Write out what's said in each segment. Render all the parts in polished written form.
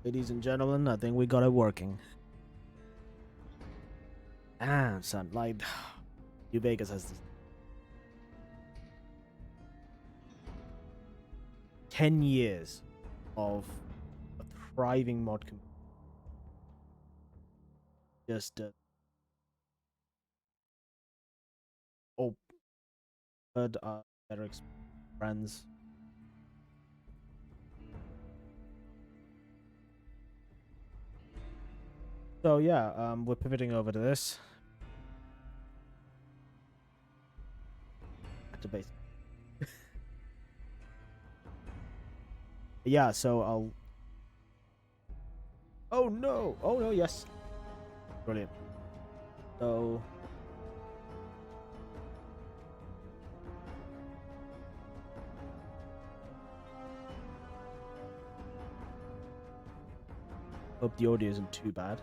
Ladies and gentlemen, I think we got it working. Ah, son, like, New Vegas has this 10 years of a thriving mod community. Just but better friends. So yeah, we're pivoting over to this. Back to basics. Yeah, so I'll. Oh no! Oh no! Yes. Brilliant. So. Hope the audio isn't too bad.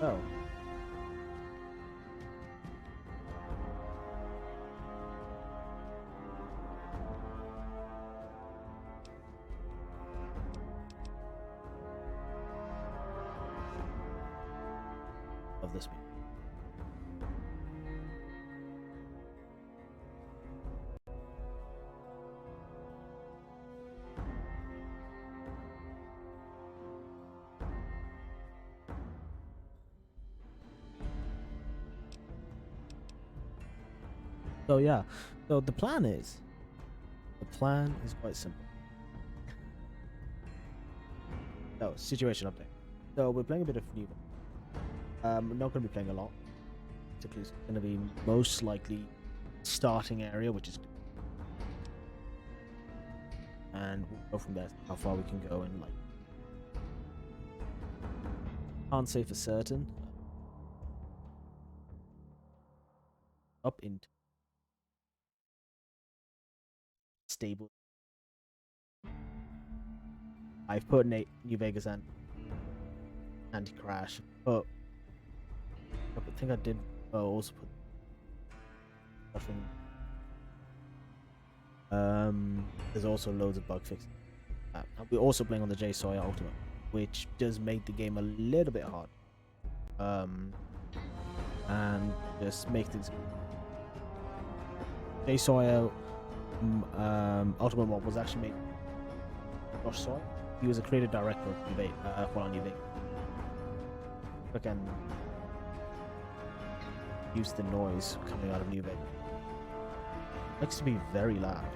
Oh. Of this meeting. So yeah, so the plan is quite simple. So situation update. So we're playing a bit of new. We're not going to be playing a lot. Basically, it's going to be most likely starting area, which is, and we'll go from there. How far we can go and like, can't say for certain. Up into stable. I've put New Vegas and anti-crash, but I think I did also put there's also loads of bug fixes. We're also playing on the JSawyer Ultimate, which does make the game a little bit hard. And just make things. JSawyer Ultimate Mod was actually made. Josh Sawyer. He was a creative director of New Vegas. New Vegas. Again, use the noise coming out of New Vegas. Likes to be very loud.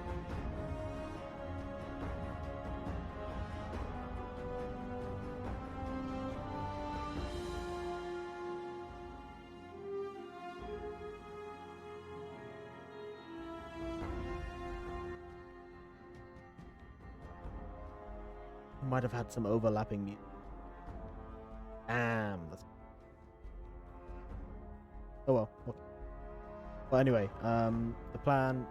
Might have had some overlapping music. Damn. Oh well. Okay. Well, anyway, the plan.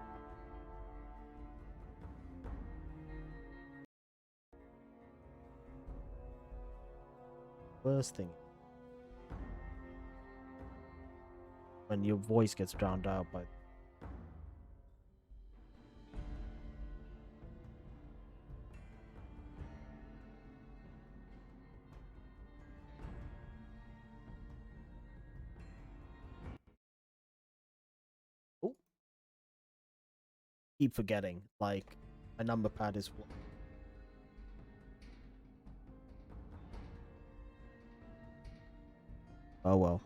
First thing, when your voice gets drowned out by. Oh. Keep forgetting, like, my number pad is. Oh well.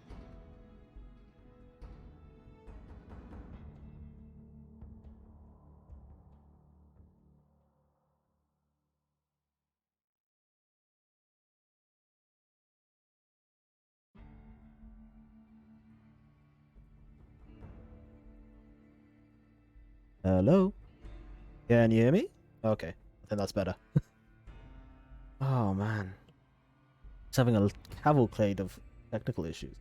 Hello? Can you hear me? Okay, I think that's better. Oh man. It's having a cavalcade of technical issues.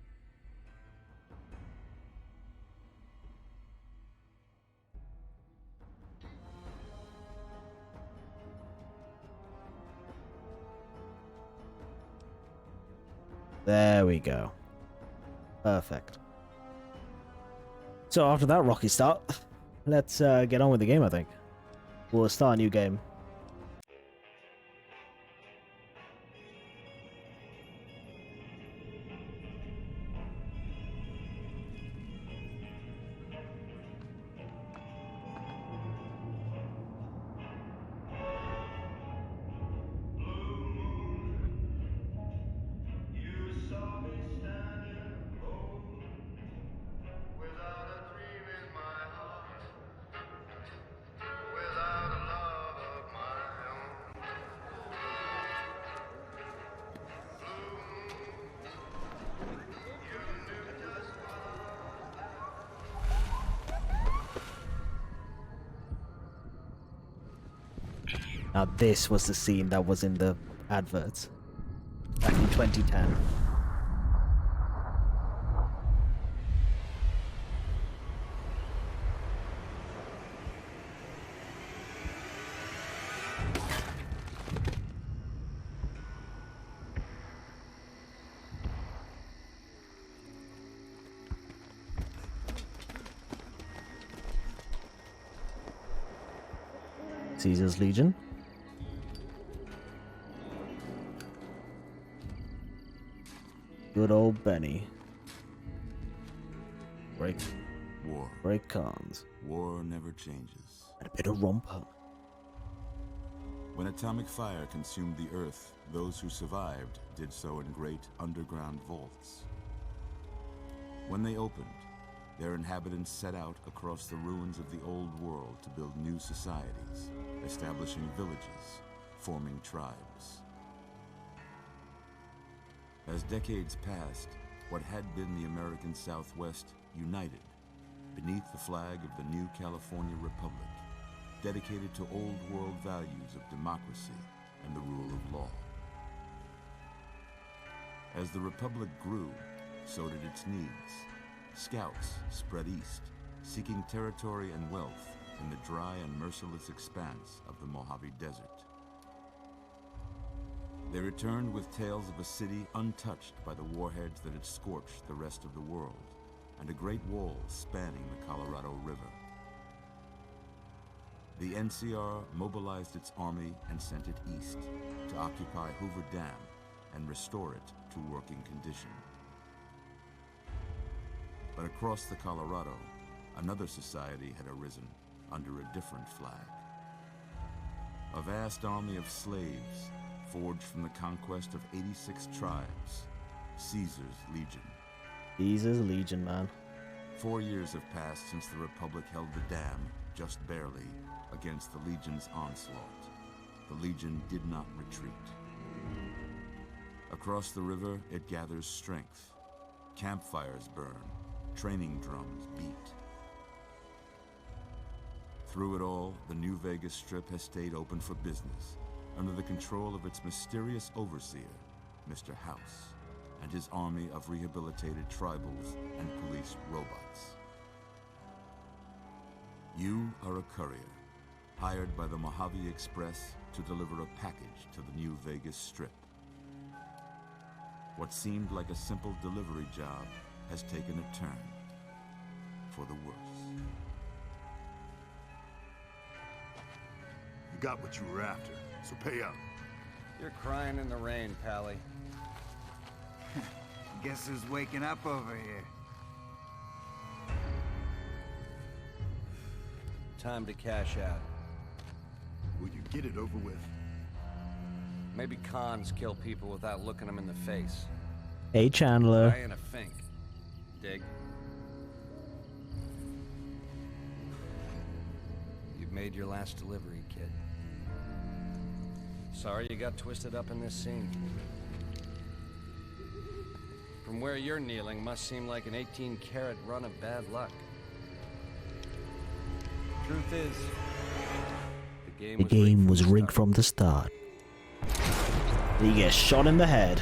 There we go. Perfect. So after that rocky start, let's get on with the game, I think. We'll start a new game. Now this was the scene that was in the adverts back in 2010. Caesar's Legion. Good old Benny. Break cons. War never changes. And a bit of romper. When atomic fire consumed the earth, those who survived did so in great underground vaults. When they opened, their inhabitants set out across the ruins of the old world to build new societies, establishing villages, forming tribes. As decades passed, what had been the American Southwest united beneath the flag of the new California Republic, dedicated to old world values of democracy and the rule of law. As the Republic grew, so did its needs. Scouts spread east, seeking territory and wealth in the dry and merciless expanse of the Mojave Desert. They returned with tales of a city untouched by the warheads that had scorched the rest of the world, and a great wall spanning the Colorado River. The NCR mobilized its army and sent it east to occupy Hoover Dam and restore it to working condition. But across the Colorado, another society had arisen under a different flag. A vast army of slaves forged from the conquest of 86 tribes, Caesar's Legion. Caesar's Legion, man. 4 years have passed since the Republic held the dam, just barely, against the Legion's onslaught. The Legion did not retreat. Across the river, it gathers strength. Campfires burn, training drums beat. Through it all, the New Vegas Strip has stayed open for business, under the control of its mysterious overseer, Mr. House, and his army of rehabilitated tribals and police robots. You are a courier, hired by the Mojave Express to deliver a package to the New Vegas Strip. What seemed like a simple delivery job has taken a turn for the worse. You got what you were after, so pay up. You're crying in the rain, Pally. Guess who's waking up over here? Time to cash out. Will you get it over with? Maybe cons kill people without looking them in the face. Hey, Chandler. I ain't a fink. Dig? You've made your last delivery, kid. Sorry you got twisted up in this scene. From where you're kneeling must seem like an 18-carat run of bad luck. Truth is, the game was rigged from the start. He gets shot in the head.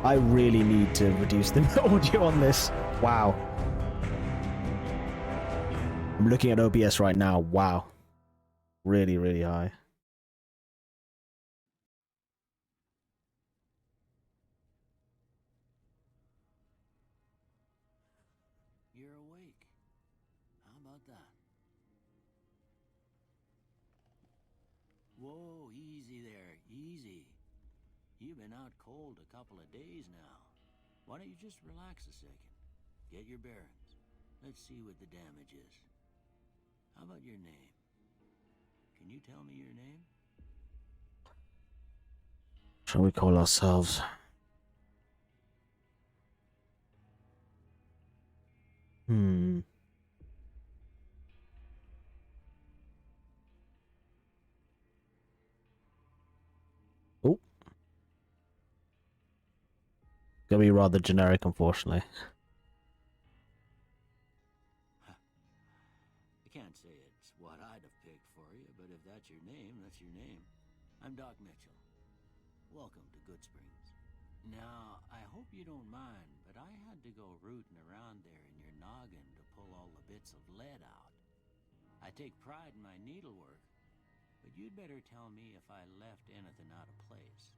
I really need to reduce the audio on this. Wow. I'm looking at OBS right now. Wow. really, really high. You're awake. How about that? Whoa, easy there, easy. You've been out cold a couple of days now. Why don't you just relax a second? Get your bearings. Let's see what the damage is. How about your name? Can you tell me your name? Shall we call ourselves? Hmm. Oh. Gonna be rather generic, unfortunately. I can't say it's what I'd have picked for you, but if that's your name, that's your name. I'm Doc Mitchell. Welcome to Goodsprings. Now, I hope you don't mind, but I had to go rooting around there in your noggin to pull all the bits of lead out. I take pride in my needlework, but you'd better tell me if I left anything out of place.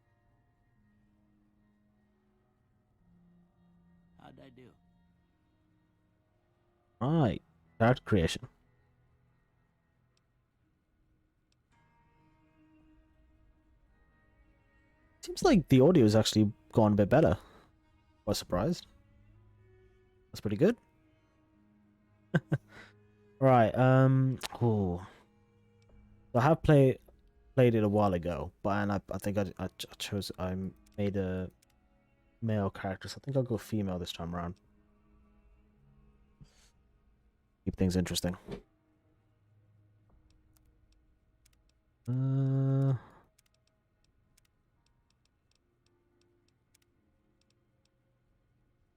How'd I do? Right. Character creation. Seems like the audio has actually gone a bit better. I was surprised. That's pretty good. Right. Oh. I have played it a while ago, but I think I chose I made a male character, so I think I'll go female this time around. Keep things interesting.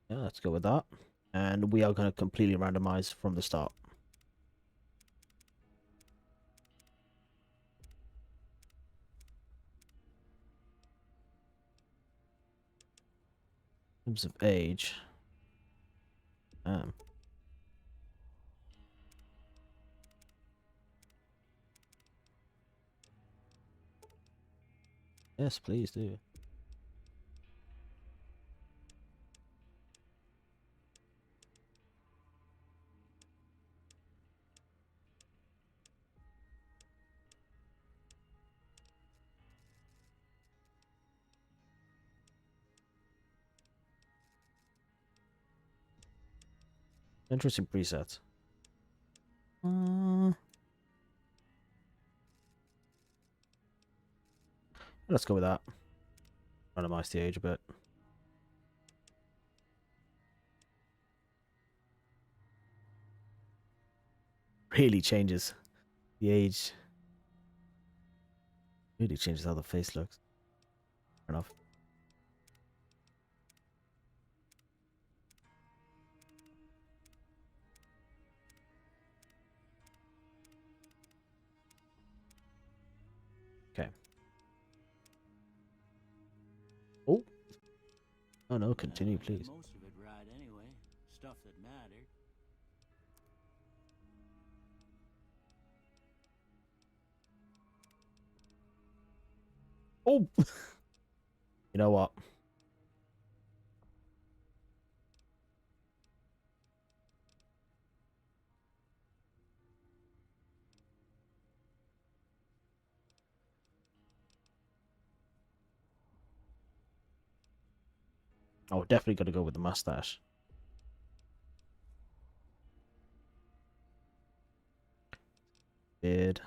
Yeah, let's go with that. And we are going to completely randomize from the start. In terms of age. Yes, please do. Interesting presets. Let's go with that. Randomize the age a bit. Really changes the age. Really changes how the face looks. Fair enough. Okay. Oh. Oh no, continue, please. Most of it right anyway. Stuff that mattered. Oh! You know what? Oh, definitely got to go with the mustache. Beard.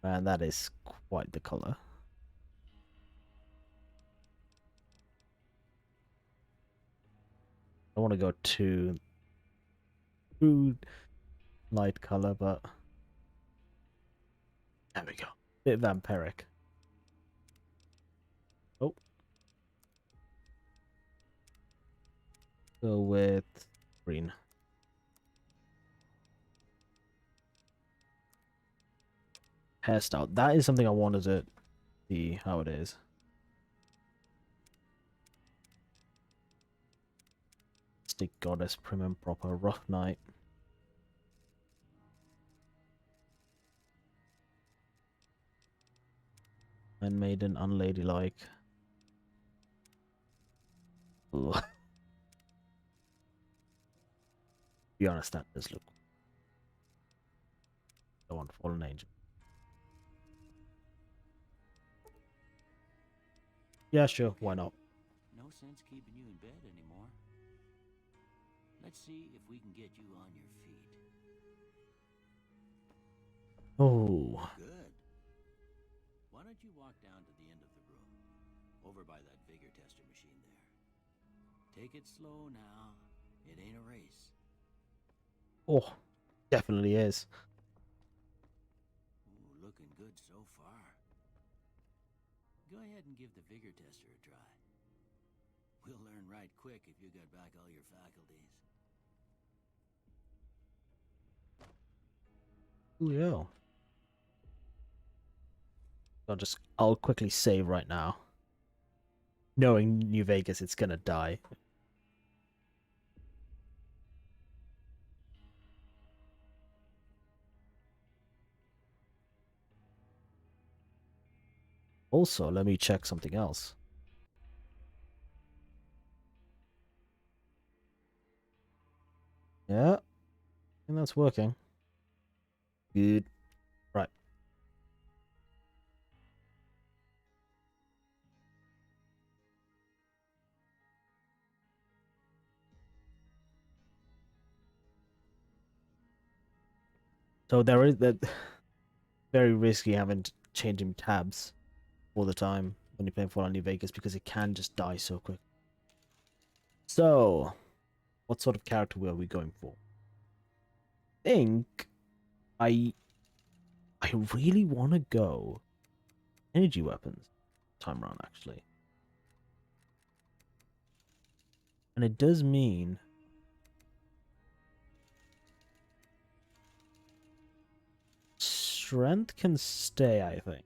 Man, that is quite the color. I want to go too light color, but there we go. Bit vampiric. Oh. Go with green. Hairstyle. That is something I wanted to see how it is. Stick goddess, prim and proper, rough knight. Handmaiden, unladylike. Ooh. To be honest, that does look. Go on, fallen angel. Yeah, sure, why not? No sense keeping you in bed anymore. Let's see if we can get you on your feet. Oh. Good. Why don't you walk down to the end of the room, over by that vigor tester machine there. Take it slow now. It ain't a race. Oh, definitely is. Ooh, looking good so far. Go ahead and give the vigor tester a try. We'll learn right quick if you got back all your faculties. Oh, yeah. I'll quickly save right now. Knowing New Vegas, it's gonna die. Also, let me check something else. Yeah, I think that's working. Good. Right. So there is that very risky having changing tabs all the time when you're playing Fallout New Vegas because it can just die so quick. So, what sort of character were we going for? I think I really want to go energy weapons time around actually. And it does mean strength can stay, I think.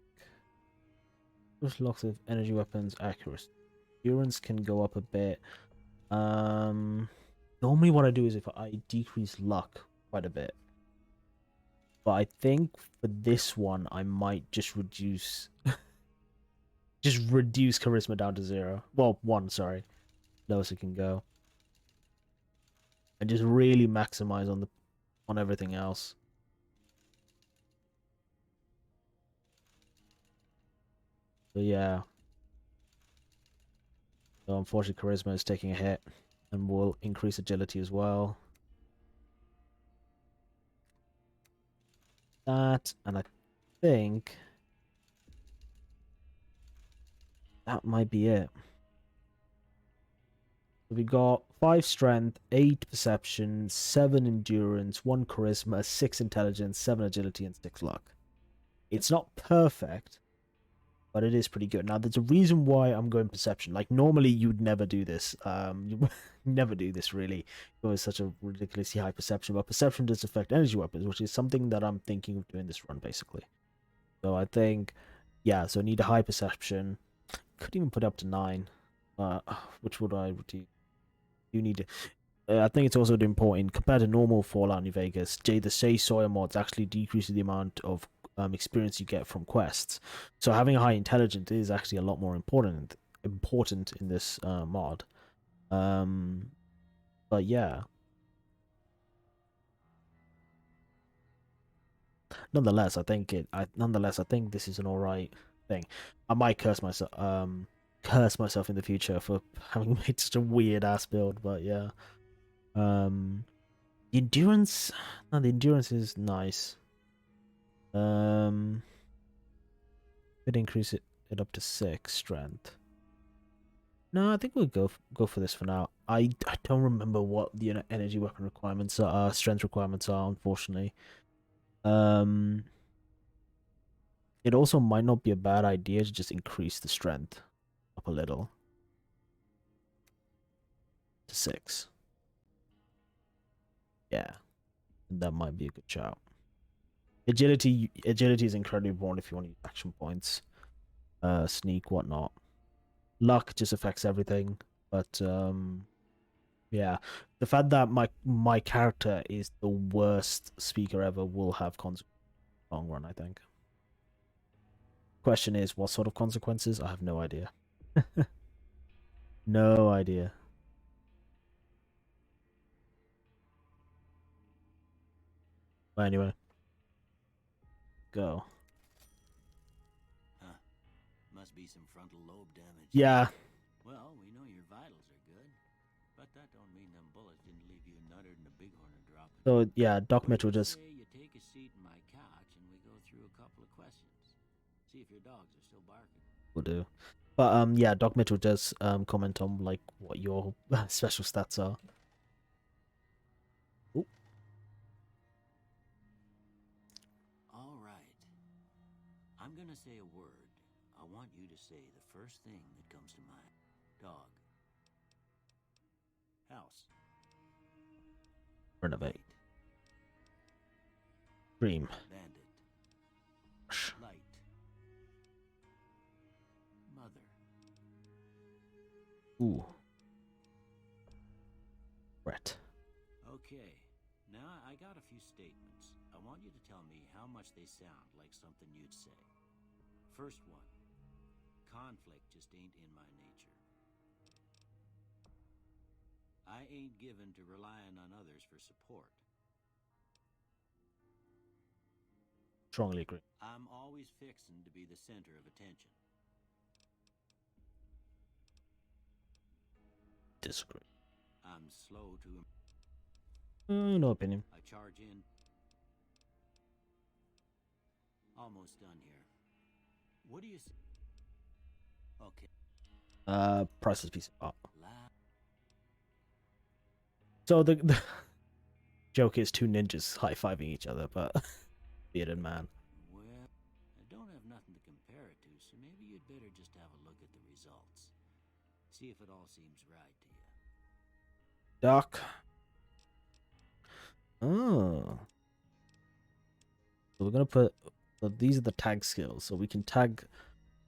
There's lots of energy weapons accuracy. Endurance can go up a bit. Normally what I do is if I decrease luck quite a bit. But I think for this one I might just reduce charisma down to 0. Well, 1, sorry. Lowest it can go. And just really maximize on everything else. So yeah. So unfortunately charisma is taking a hit. And will increase agility as well. That, and I think that might be it. So we got 5 strength, 8 perception, 7 endurance, 1 charisma, 6 intelligence, 7 agility, and 6 luck. It's not perfect, but it is pretty good. Now, there's a reason why I'm going perception. Like, normally you'd never do this. You never do this, really. It was such a ridiculously high perception, but perception does affect energy weapons, which is something that I'm thinking of doing this run, basically. So I think, yeah, so I need a high perception. Could even put it up to 9. Which would I reduce? You need to. I think it's also important compared to normal Fallout New Vegas. The JSawyer mods actually decreases the amount of experience you get from quests. So having a high intelligence is actually a lot more important in this mod. But yeah. Nonetheless, I think this is an alright thing. I might curse myself in the future for having made such a weird ass build, but yeah. The endurance is nice. Could increase it up to 6 strength. No, I think we'll go for this for now. I don't remember what the energy weapon requirements are, strength requirements are, unfortunately. It also might not be a bad idea to just increase the strength up a little to 6. Yeah, that might be a good shout. Agility is incredibly important if you want to use action points, sneak, whatnot. Luck just affects everything, but yeah, the fact that my character is the worst speaker ever will have consequences in the long run, I think. Question is, what sort of consequences? I have no idea. No idea. But anyway, go. Huh. Must be some frontal lobe damage. Yeah. Well, we know your vitals are good, but that don't mean them bullets didn't leave you nuttered and a bighorn are dropping. So yeah, Doc What do Mitchell you just. say you take a seat in my couch and we go through a couple of questions? See if your dogs are still barking. Will do. But yeah, Doc Mitchell does comment on like what your special stats are. Ooh. All right. I'm gonna say a word. I want you to say the first thing that comes to mind. Dog. House. Renovate. Light. Dream. Bandit. Light. Mother. Ooh. Brett. Okay. Now I got a few statements. I want you to tell me how much they sound like something you'd say. First one. Conflict just ain't in my nature. I ain't given to relying on others for support. Strongly agree. I'm always fixin' to be the center of attention. Disagree. I'm slow to... No opinion. I charge in. Almost done here. What do you say? Okay. Priceless piece of art. La So the joke is two ninjas high-fiving each other, but bearded man. Well, I don't have nothing to compare it to, so maybe you'd better just have a look at the results. See if it all seems right to you. Doc. Oh. So we're gonna put. So these are the tag skills. So we can tag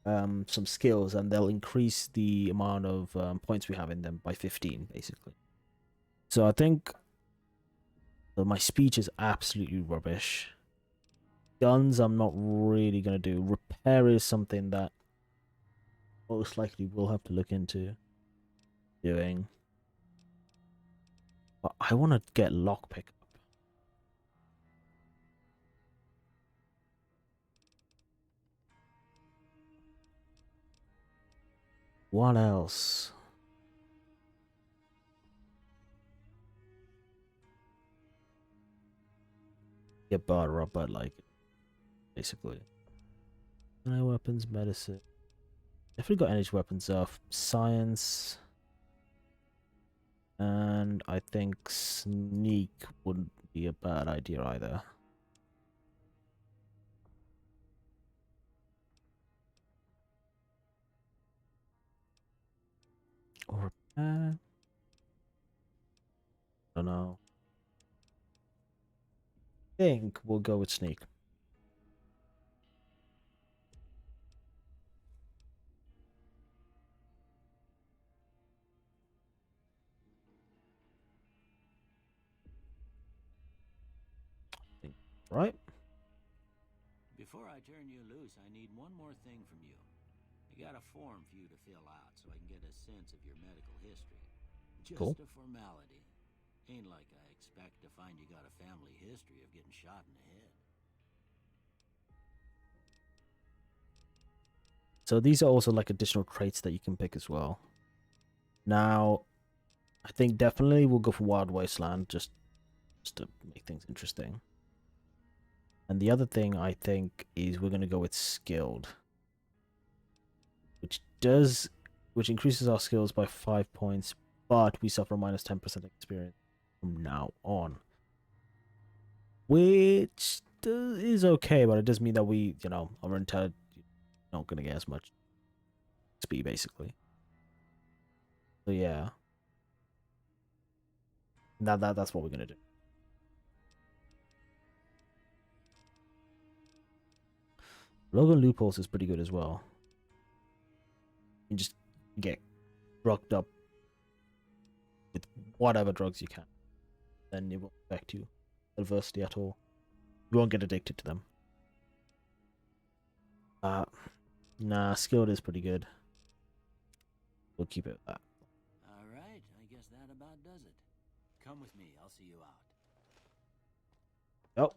some skills, and they'll increase the amount of points we have in them by 15, basically. So I think. So my speech is absolutely rubbish. Guns, I'm not really gonna do. Repair is something that most likely we'll have to look into doing. But I want to get lockpick up. What else? Get barter up, but like, basically. No weapons, medicine. Definitely got energy weapons off. Science. And I think sneak wouldn't be a bad idea either. Or repair. I don't know. I think we'll go with sneak. Right? Before I turn you loose, I need one more thing from you. I got a form for you to fill out so I can get a sense of your medical history. Just Cool. a formality. Ain't like I expect to find you got a family history of getting shot in the head. So these are also like additional traits that you can pick as well. Now, I think definitely we'll go for Wild Wasteland just to make things interesting. And the other thing I think is we're going to go with Skilled, which increases our skills by 5 points, but we suffer minus 10% experience from now on, which is okay, but it does mean that we, our intel not going to get as much XP basically. So yeah, that's what we're going to do. Logan Loopholes is pretty good as well. You just get drugged up with whatever drugs you can. Then it won't affect you adversely at all. You won't get addicted to them. Nah, skilled is pretty good. We'll keep it at that. All right, I guess that about does it. Come with me, I'll see you out. Oh.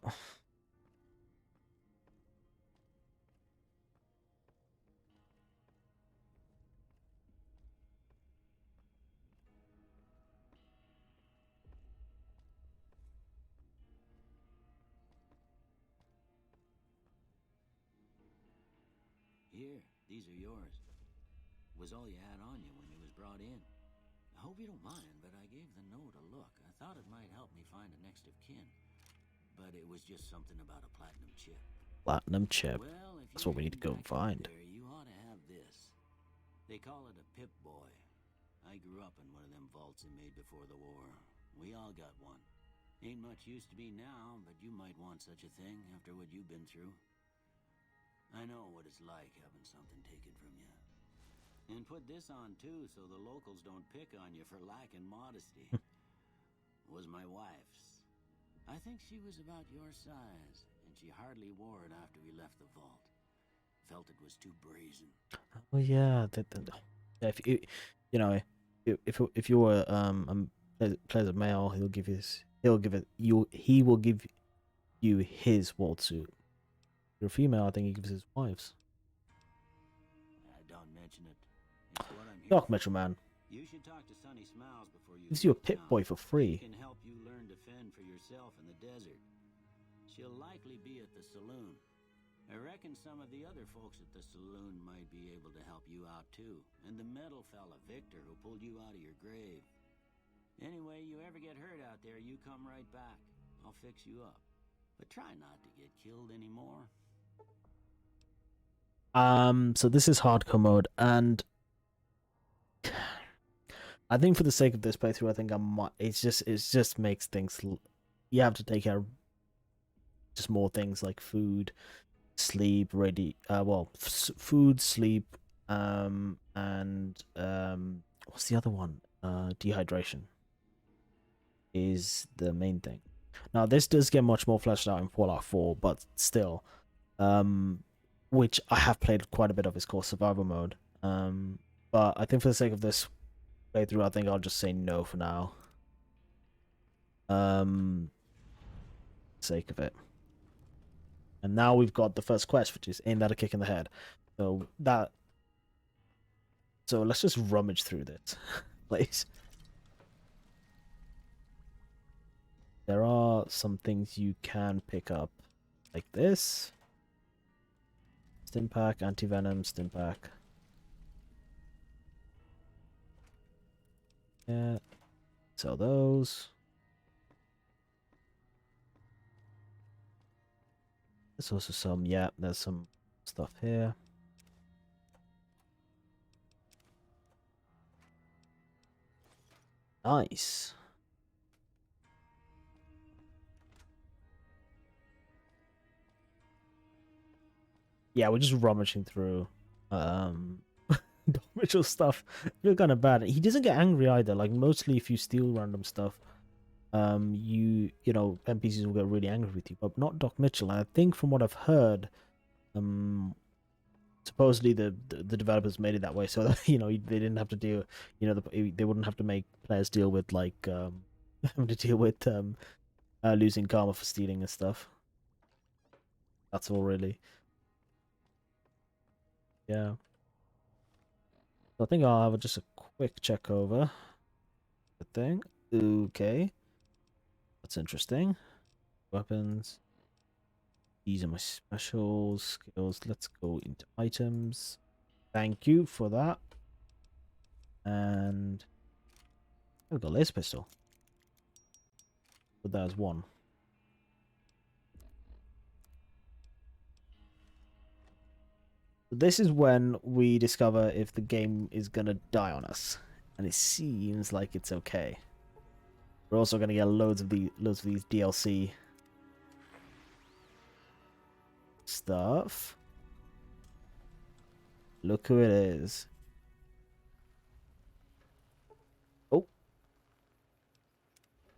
Here, these are yours. Was all you had on you when you was brought in. I hope you don't mind, but I gave the note a look. I thought it might help me find a next of kin. But it was just something about a platinum chip. Platinum chip. Well, if That's what we need to go and find. There, you ought to have this. They call it a Pip-Boy. I grew up in one of them vaults they made before the war. We all got one. Ain't much use to me now, but you might want such a thing after what you've been through. I know what it's like having something taken from you. And put this on too, so the locals don't pick on you for lacking modesty. Was my wife's. I think she was about your size, and she hardly wore it after we left the vault. Felt it was too brazen. Oh yeah, if you, you know, if you were plays a male, he will give you his vault suit. If you're a female, I think he gives his wife's. Don't mention it. It's what I'm here Doc for. Mitchell, man. You should talk to Sonny Smiles before you Gives you a leave Pip-Boy town. for free. She can help you learn to fend for yourself in the desert. She'll likely be at the saloon. I reckon some of the other folks at the saloon might be able to help you out too. And the metal fella, Victor, who pulled you out of your grave. Anyway, you ever get hurt out there, you come right back. I'll fix you up. But try not to get killed anymore. So this is hardcore mode, and I think for the sake of this playthrough, I think I might. It just makes things. You have to take care of just more things like food, sleep, food, sleep, and what's the other one? Dehydration is the main thing. Now this does get much more fleshed out in Fallout 4, but still, which I have played quite a bit of, is called survival mode. But I think for the sake of this playthrough, I think I'll just say no for now. Sake of it. And now we've got the first quest, which is Ain't That a Kick in the Head. So let's just rummage through this, please. There are some things you can pick up, like this. Stimpack, anti-venom, Stimpack. Yeah, sell those. There's also some, yeah, there's some stuff here. Nice. Yeah, we're just rummaging through Doc Mitchell stuff. I feel kind of bad. He doesn't get angry either. Like, mostly if you steal random stuff, you know, NPCs will get really angry with you, but not Doc Mitchell. And I think from what I've heard, supposedly the developers made it that way so that, you know, they didn't have to deal, you know, they wouldn't have to make players deal with like having to deal with losing karma for stealing and stuff. That's all really. Yeah. So I think I'll have just a quick check over the thing. Okay. That's interesting. Weapons. These are my special skills. Let's go into items. Thank you for that. And I've got a laser pistol. But that is one. This is when we discover if the game is gonna die on us, and it seems like it's okay. We're also gonna get loads of these DLC stuff. Look who it is. Oh,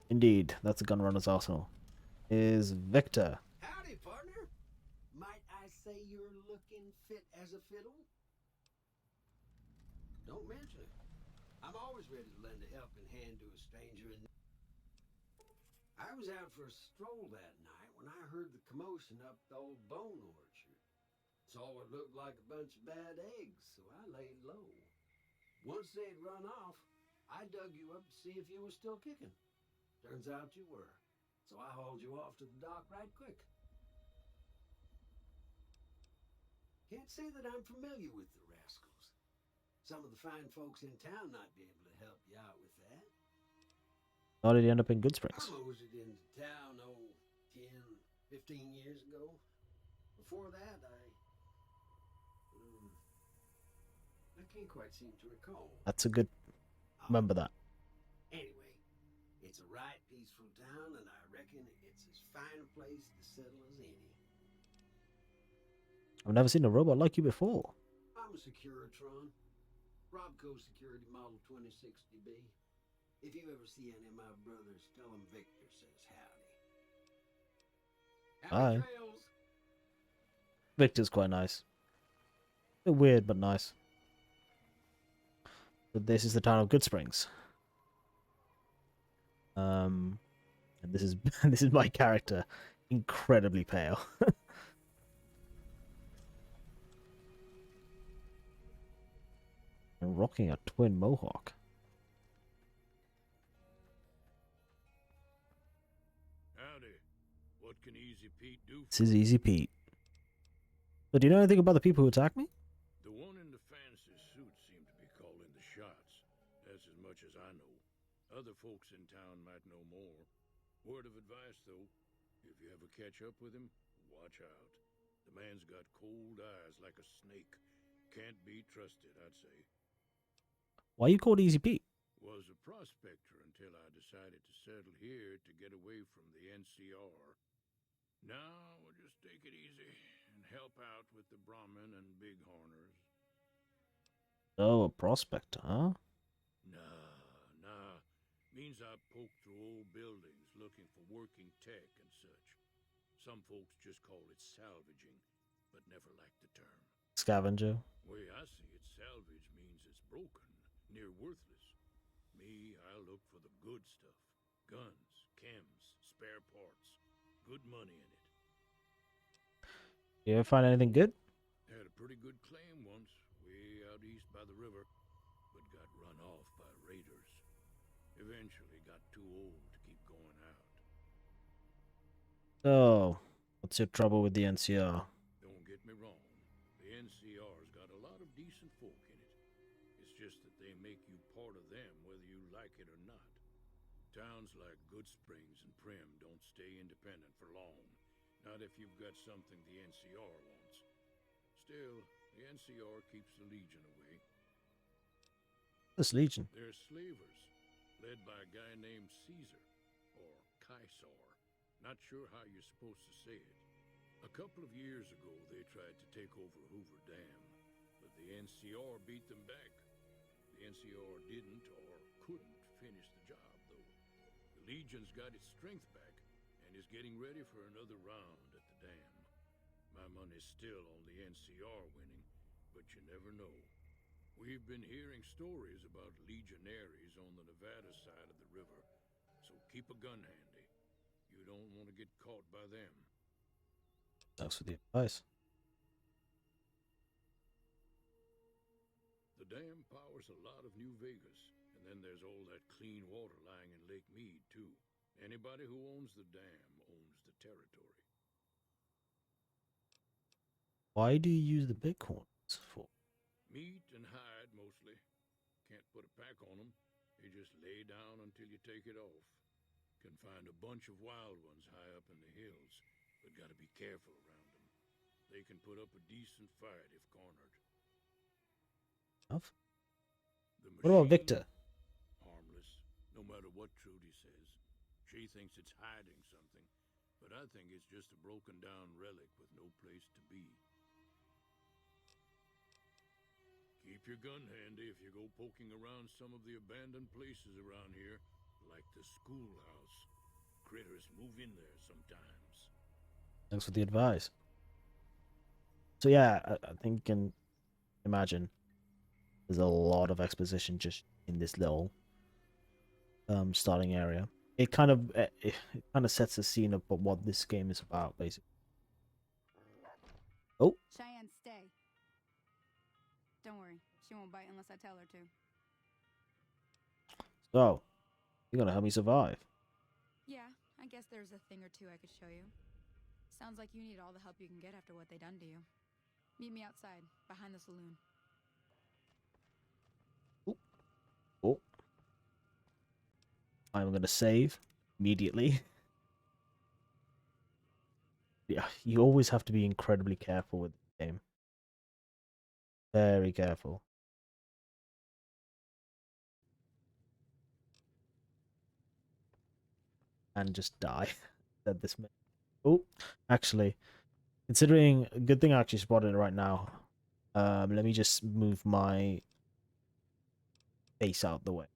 indeed, that's a gunrunner's arsenal. Is Victor? Howdy, partner. Might I say you're looking fit as a fiddle? Don't mention it. I'm always ready to lend a helping hand to a stranger in... I was out for a stroll that night when I heard the commotion up the old bone orchard. Saw what looked like a bunch of bad eggs, so I laid low. Once they'd run off, I dug you up to see if you were still kicking. Turns out you were, so I hauled you off to the dock right quick. Can't say that I'm familiar with the rascals. Some of the fine folks in town might be able to help you out with that. How did he end up in I Goodsprings? moseyed into town, 10, 15 years ago. Before that, I can't quite seem to recall. That's a good... Remember that. Anyway, it's a right peaceful town, and I reckon it's as fine a place to settle as any. I've never seen a robot like you before. I'm a Securitron. Robco Security Model 2060B. If you ever see any of my brothers, tell them Victor says howdy. Happy Hi. trails! Victor's quite nice. A bit weird, but nice. But this is the town of Goodsprings. And this is this is my character, incredibly pale. And rocking a twin mohawk. Howdy. What can Easy Pete do for This is Easy Pete. So do you know anything about the people who attacked me? The one in the fancy suit seemed to be calling the shots. That's as much as I know. Other folks in town might know more. Word of advice, though. If you ever catch up with him, watch out. The man's got cold eyes like a snake. Can't be trusted, I'd say. Why are you called Easy Pete? Was a prospector until I decided to settle here to get away from the NCR. Now we'll just take it easy and help out with the Brahmin and Bighorners. Oh, a prospector, huh? Nah. Means I poke through old buildings looking for working tech and such. Some folks just call it salvaging, but never liked the term. Scavenger. Way I see it, salvage means it's broken, near worthless. Me, I look for the good stuff. Guns, chems, spare parts. Good money in it. You ever find anything good? Had a pretty good claim once, way out east by the river, but got run off by raiders. Eventually got too old to keep going out. Oh, what's your trouble with the NCR? Don't get me wrong, the NCR's got a lot of decent folk in it. It's just that they make you part of them whether you like it or not. Towns like Goodsprings and Prim don't stay independent for long. Not if you've got something the NCR wants. Still, the NCR keeps the Legion away. This Legion. They're slavers, led by a guy named Caesar, or Caesar. Not sure how you're supposed to say it. A couple of years ago, they tried to take over Hoover Dam, but the NCR beat them back. The NCR didn't or couldn't finish the job, though. The Legion's got its strength back and is getting ready for another round at the dam. My money's still on the NCR winning, but you never know. We've been hearing stories about legionaries on the Nevada side of the river, so keep a gun handy. You don't want to get caught by them. Thanks for the advice. The dam powers a lot of New Vegas, and then there's all that clean water lying in Lake Mead, too. Anybody who owns the dam owns the territory. Why do you use the bighorns for? Meat and hide, mostly. Can't put a pack on them. They just lay down until you take it off. Can find a bunch of wild ones high up in the hills, but gotta be careful around them. They can put up a decent fight if cornered. Enough. The What about machine, Victor? harmless, no matter what Trudy says. She thinks it's hiding something, but I think it's just a broken down relic with no place to be. Keep your gun handy if you go poking around some of the abandoned places around here, like the schoolhouse. Critters move in there sometimes. Thanks for the advice. So yeah, I think you can imagine There's a lot of exposition just in this little starting area. It kind of sets the scene of what this game is about, basically. Oh, Cheyenne, stay. Don't worry, she won't bite unless I tell her to. so you're gonna help me survive? Yeah, I guess there's a thing or two I could show you. Sounds like you need all the help you can get after what they done to you. Meet me outside, behind the saloon. Oh, I'm gonna save immediately. Yeah, you always have to be incredibly careful with the game. Very careful. And just die. At this minute. Oh, actually, considering good thing I actually spotted it right now. Let me just move my face out the way.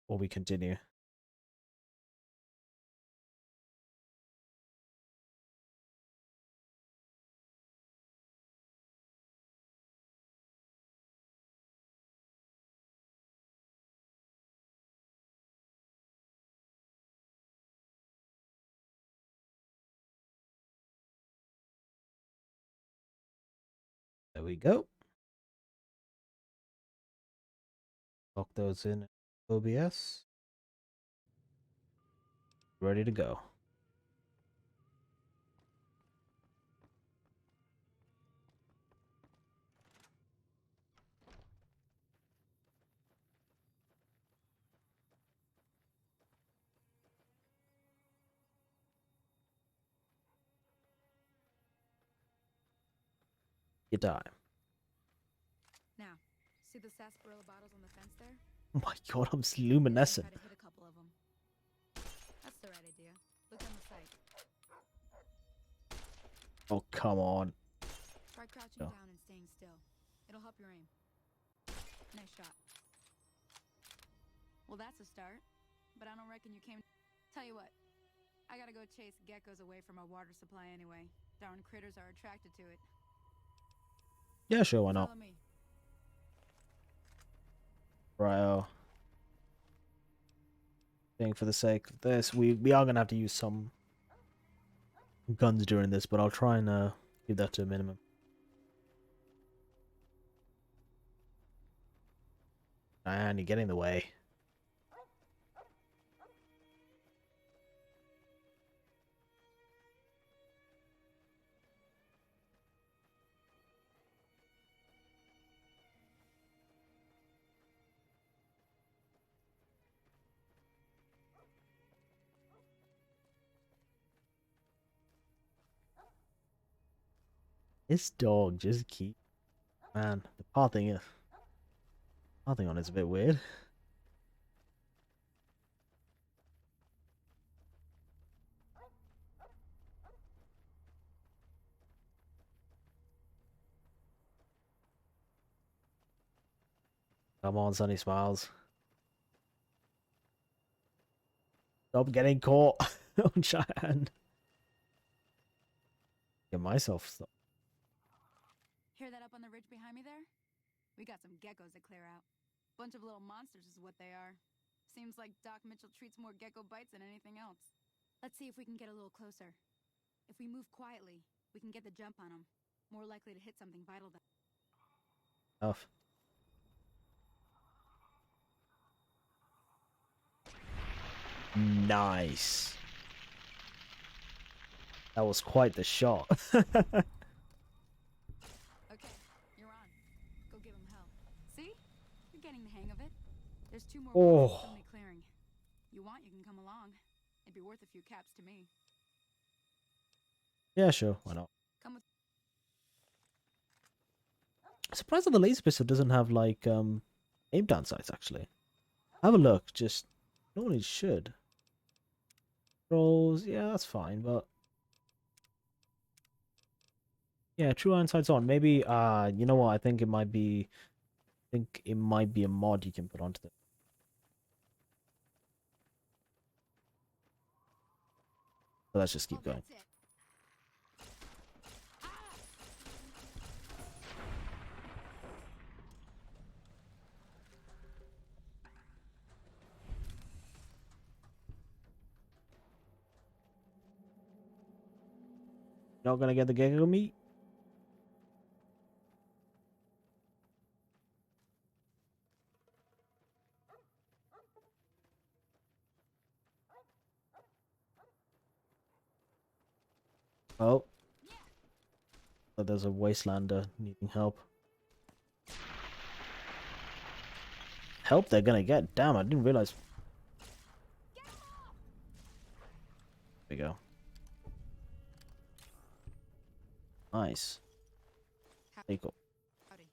Or we continue. There we go. Lock those in OBS. Ready to go. You die. Now, see the sarsaparilla bottles on the fence there? Oh my god, I'm luminescent. Try to hit a couple of them. That's the right idea. Look on the site. Oh, come on. Try crouching down and staying still. It'll help your aim. Nice shot. Well, that's a start. But I don't reckon you came... Tell you what. I gotta go chase geckos away from our water supply anyway. Darn critters are attracted to it. Yeah, sure, why not? Follow me. Right. I think for the sake of this, we are gonna have to use some guns during this, but I'll try and keep that to a minimum. And you're getting in the way. This dog just keep... Man, the pathing on it's a bit weird. Come on, Sunny Smiles. Stop getting caught on Cheyenne. Get myself stopped. Hear that up on the ridge behind me there? We got some geckos to clear out. Bunch of little monsters is what they are. Seems like Doc Mitchell treats more gecko bites than anything else. Let's see if we can get a little closer. If we move quietly, we can get the jump on them. More likely to hit something vital than... Tough. Nice. That was quite the shot. Okay, you're on. Go give him hell. See? You're getting the hang of it. There's 2 more walls in the clearing. You want, you can come along. It'd be worth a few caps to me. Yeah, sure. Why not? Come with... Surprised that the laser pistol doesn't have like aim down sights actually. Have a look. Just normally it should. Rolls, yeah, that's fine, but yeah, true iron sights on. Maybe you know what? I think it might be a mod you can put onto them. So let's just keep going. Not gonna get the gecko meat? Oh. But there's a wastelander needing help. Help they're gonna get. Damn, I didn't realize. There we go. Nice. There you go. Howdy.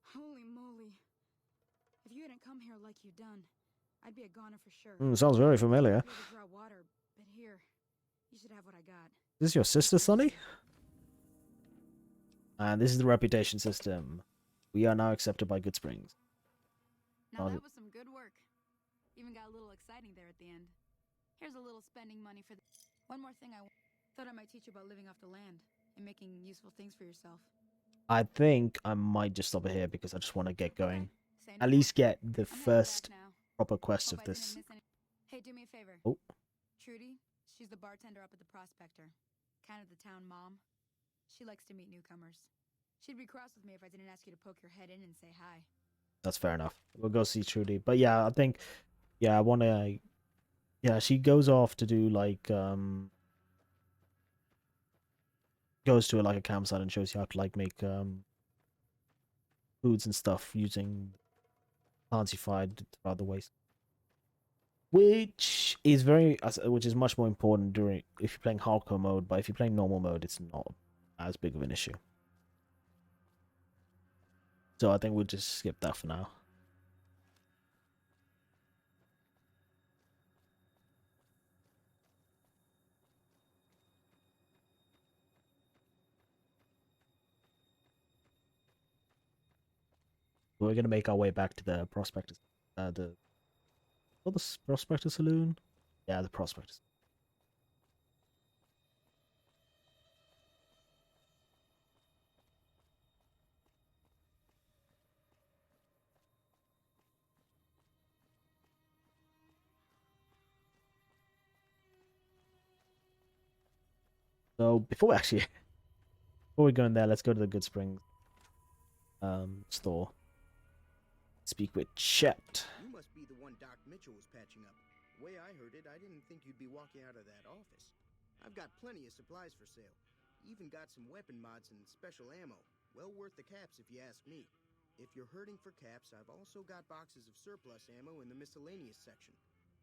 Holy moly. If you hadn't come here like you done, I'd be a goner for sure. Sounds very familiar. I could draw water, but here, you should have what I got. Is this your sister, Sonny? And this is the reputation system. We are now accepted by Goodsprings. Now that was some good work. Even got a little exciting there at the end. Here's a little spending money for the... One more thing I thought I might teach you about living off the land and making useful things for yourself. I think I might just stop it here because I just want to get going. Say no At more. least get the I'm heading first back now. proper quest Hope of I didn't this. miss any... Hey, do me a favor. Oh. Trudy, she's the bartender up at the Prospector. Kind of the town mom. She likes to meet newcomers. She'd be cross with me if I didn't ask you to poke your head in and say hi. That's fair enough. We'll go see Trudy. But yeah, I think, yeah, I want to, yeah, she goes off to do like, goes to like a campsite and shows you how to like make, foods and stuff using plants you find throughout the waste. Which is which is much more important during, if you're playing hardcore mode, but if you're playing normal mode, it's not as big of an issue. So I think we'll just skip that for now. We're gonna make our way back to the Prospector, the Prospector Saloon. Yeah, the Prospector. So before we go in there, let's go to the Goodsprings store. Speak with Chet. You must be the one Doc Mitchell was patching up. The way I heard it, I didn't think you'd be walking out of that office. I've got plenty of supplies for sale. Even got some weapon mods and special ammo. Well worth the caps if you ask me. If you're hurting for caps, I've also got boxes of surplus ammo in the miscellaneous section.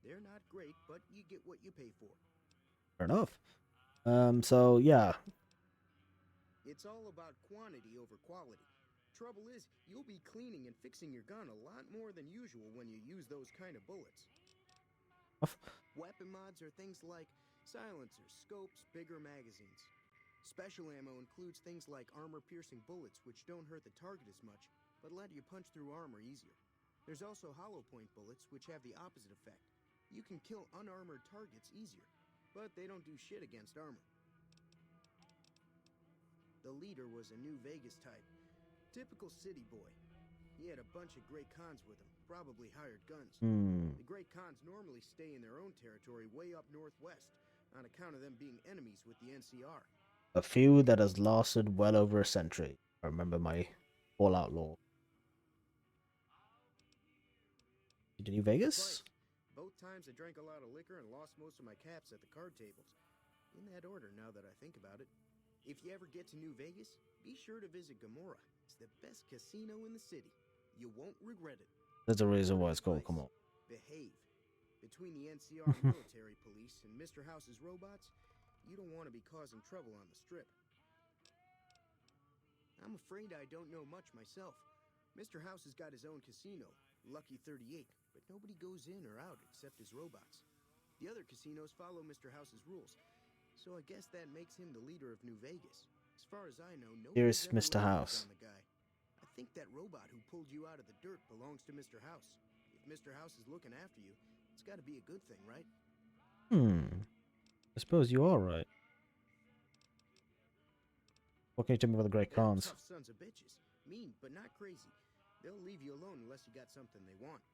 They're not great, but you get what you pay for. Fair enough. So yeah. It's all about quantity over quality. Trouble is, you'll be cleaning and fixing your gun a lot more than usual when you use those kind of bullets. Weapon mods are things like silencers, scopes, bigger magazines. Special ammo includes things like armor-piercing bullets, which don't hurt the target as much, but let you punch through armor easier. There's also hollow point bullets, which have the opposite effect. You can kill unarmored targets easier, but they don't do shit against armor. The leader was a New Vegas type. Typical city boy. He had a bunch of Great Khans with him, probably hired guns. The Great Khans normally stay in their own territory way up northwest, on account of them being enemies with the NCR. A feud that has lasted well over a century. I remember my Fallout lore. To New Vegas? Both times I drank a lot of liquor and lost most of my caps at the card tables. In that order, now that I think about it. If you ever get to New Vegas, be sure to visit Gomorrah. It's the best casino in the city. You won't regret it. There's a reason why it's called. Come on. Behave. Between the NCR military police and Mr. House's robots, you don't want to be causing trouble on the strip. I'm afraid I don't know much myself. Mr. House has got his own casino, Lucky 38, but nobody goes in or out except his robots. The other casinos follow Mr. House's rules, so I guess that makes him the leader of New Vegas. As far as I know, Here's Mr. House. On the guy. I think that robot who pulled you out of the dirt belongs to Mr. House. If Mr. House is looking after you, it's got to be a good thing, right? I suppose you are right. What can you tell me about the Great Khans? Tough sons of bitches. Mean, but not crazy. They'll leave you alone unless you got something they want.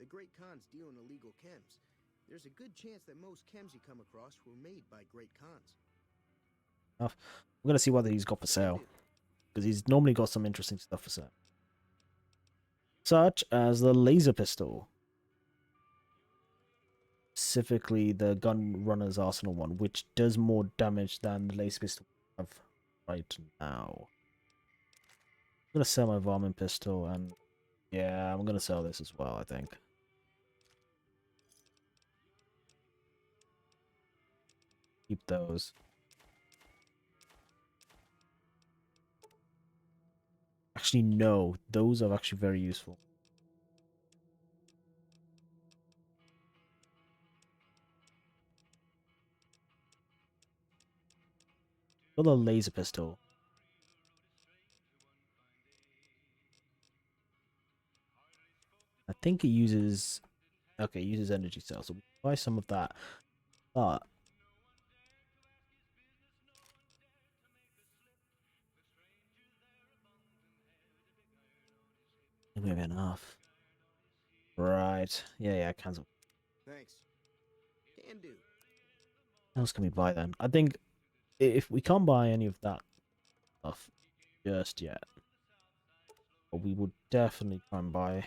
The Great Khans deal in illegal chems. There's a good chance that most chems you come across were made by Great Khans. enough. We're gonna see what he's got for sale, because he's normally got some interesting stuff for sale, such as the laser pistol, specifically the gun runner's arsenal one, which does more damage than the laser pistol we have right now. I'm gonna sell my varmint pistol, and yeah, I'm gonna sell this as well, I think. Keep those. Actually, no, those are actually very useful. Got the laser pistol. I think it uses... Okay, it uses energy cells, so we can buy some of that. But... we have enough. Right. Yeah, cancel. Thanks. Can do. What else can we buy then? I think if we can't buy any of that stuff just yet, but we would definitely try and buy...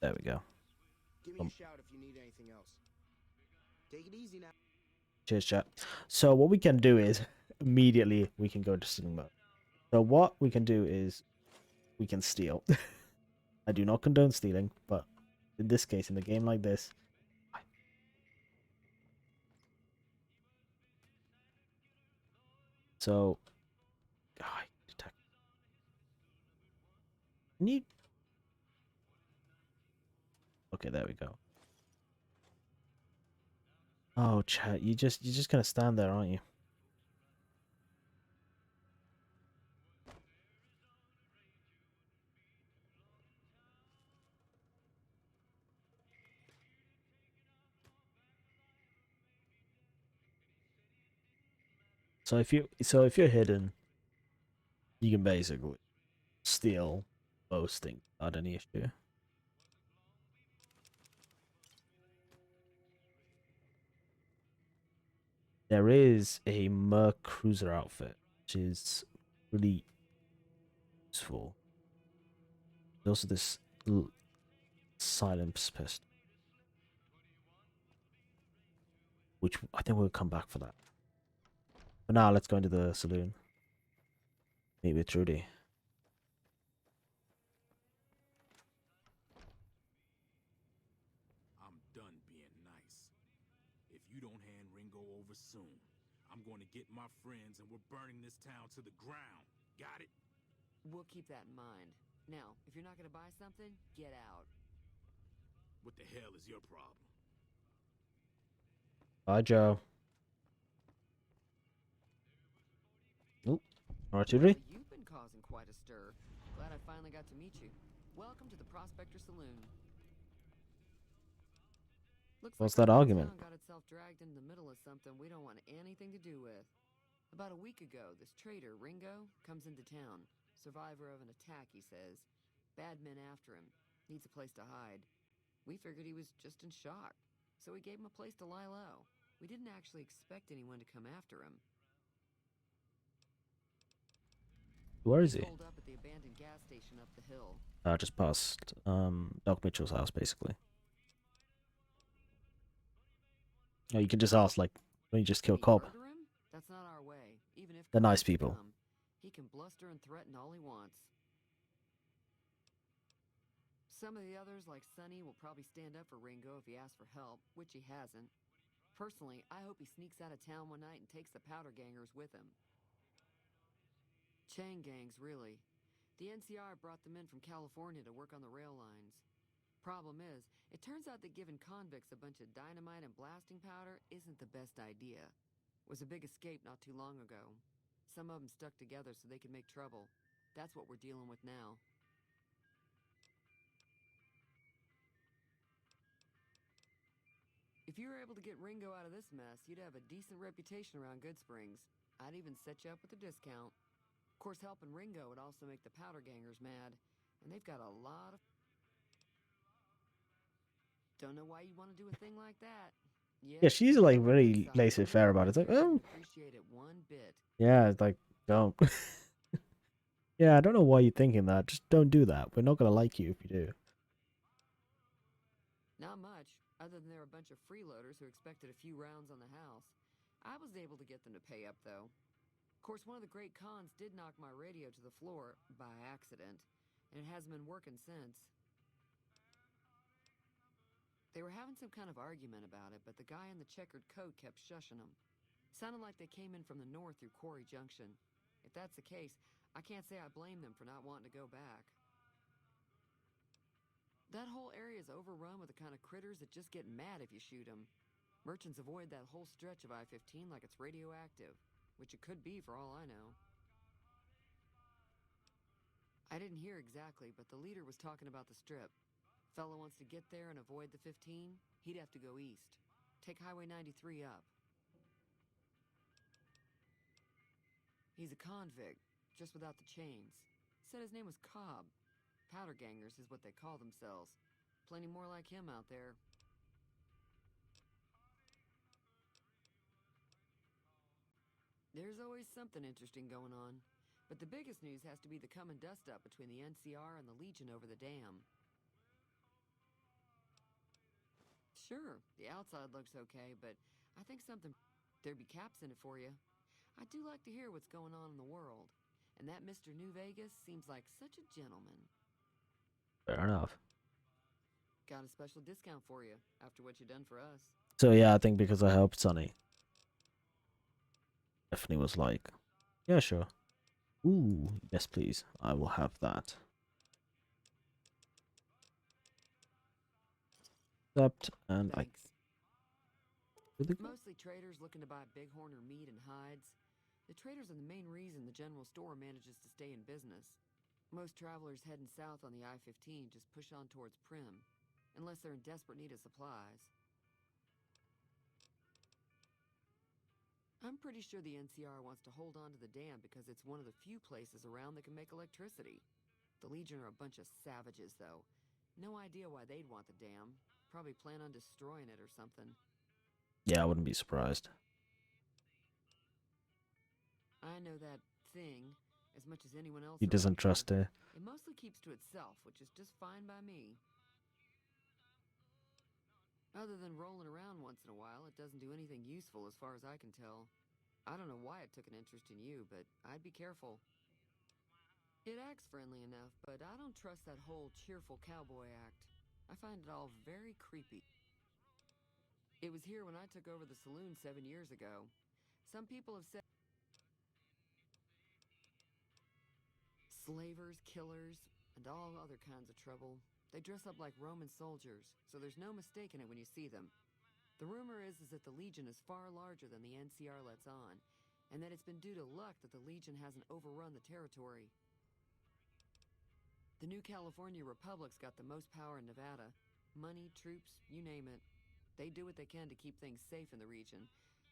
There we go. Give me a shout if you need anything else. Take it easy now. Cheers, chat. So what we can do is immediately we can go into stealing mode. So what we can do is we can steal. I do not condone stealing, but in this case, in a game like this, so detect. Need. Okay, there we go. Oh, chat, you're just gonna stand there, aren't you? So if you're hidden, you can basically steal most things without any issue. There is a Merc Cruiser outfit, which is really useful. There's also this silence pistol, which I think we'll come back for that. But now let's go into the saloon. Meet with Trudy. I'm done being nice. If you don't hand Ringo over soon, I'm going to get my friends and we're burning this town to the ground. Got it? We'll keep that in mind. Now, if you're not going to buy something, get out. What the hell is your problem? Bye, Joe. Oh, alright, Trudy. You've been causing quite a stir. Glad I finally got to meet you. Welcome to the Prospector Saloon. What's that argument? Got itself dragged into the middle of something we don't want anything to do with. About a week ago, this traitor, Ringo, comes into town. Survivor of an attack, he says. Bad men after him. Needs a place to hide. We figured he was just in shock, so we gave him a place to lie low. We didn't actually expect anyone to come after him. Where is he? Pulled up at the abandoned gas station up the hill. Just past Doc Mitchell's house, basically. Oh, you can just ask, like, when you just kill Cobb. That's not our way. Even if they're nice people. He can bluster and threaten all he wants. Some of the others, like Sonny, will probably stand up for Ringo if he asks for help, which he hasn't. Personally, I hope he sneaks out of town one night and takes the powder gangers with him. Chain gangs, really. The NCR brought them in from California to work on the rail lines. Problem is, it turns out that giving convicts a bunch of dynamite and blasting powder isn't the best idea. It was a big escape not too long ago. Some of them stuck together so they could make trouble. That's what we're dealing with now. If you were able to get Ringo out of this mess, you'd have a decent reputation around Goodsprings. I'd even set you up with a discount. Of course, helping Ringo would also make the powder gangers mad, and they've got a lot of... Don't know why you want to do a thing like that. Yeah, she's like very Besides, laissez-faire about it. It's like, I oh, appreciate it one bit. yeah, it's like, don't. Yeah, I don't know why you're thinking that. Just don't do that. We're not gonna like you if you do. Not much, other than there were a bunch of freeloaders who expected a few rounds on the house. I was able to get them to pay up, though. Of course, one of the great cons did knock my radio to the floor by accident, and it hasn't been working since. They were having some kind of argument about it, but the guy in the checkered coat kept shushing them. Sounded like they came in from the north through Quarry Junction. If that's the case, I can't say I blame them for not wanting to go back. That whole area is overrun with the kind of critters that just get mad if you shoot them. Merchants avoid that whole stretch of I-15 like it's radioactive, which it could be for all I know. I didn't hear exactly, but the leader was talking about the strip. Fellow wants to get there and avoid the 15, he'd have to go east. Take Highway 93 up. He's a convict, just without the chains. Said his name was Cobb. Powder gangers is what they call themselves. Plenty more like him out there. There's always something interesting going on. But the biggest news has to be the coming dust-up between the NCR and the Legion over the dam. Sure, the outside looks okay, but I think something... There'd be caps in it for you. I do like to hear what's going on in the world. And that Mr. New Vegas seems like such a gentleman. Fair enough. Got a special discount for you after what you've done for us. So yeah, I think because I helped Sonny, Stephanie was like, yeah, sure. Ooh, yes, please. I will have that. Accept, and Thanks. I... Mostly traders looking to buy bighorn or meat and hides. The traders are the main reason the general store manages to stay in business. Most travelers heading south on the I-15 just push on towards Prim, unless they're in desperate need of supplies. I'm pretty sure the NCR wants to hold on to the dam because it's one of the few places around that can make electricity. The Legion are a bunch of savages, though. No idea why they'd want the dam. Probably plan on destroying it or something. Yeah, I wouldn't be surprised. I know that thing as much as anyone else. He doesn't trust her. It mostly keeps to itself, which is just fine by me. Other than rolling around once in a while, it doesn't do anything useful as far as I can tell. I don't know why it took an interest in you, but I'd be careful. It acts friendly enough, but I don't trust that whole cheerful cowboy act. I find it all very creepy. It was here when I took over the saloon 7 years ago. Some people have said slavers, killers, and all other kinds of trouble. They dress up like Roman soldiers, so there's no mistaking it when you see them. The rumor is that the Legion is far larger than the NCR lets on, and that it's been due to luck that the Legion hasn't overrun the territory. The new California Republic's got the most power in Nevada. Money, troops, you name it. They do what they can to keep things safe in the region.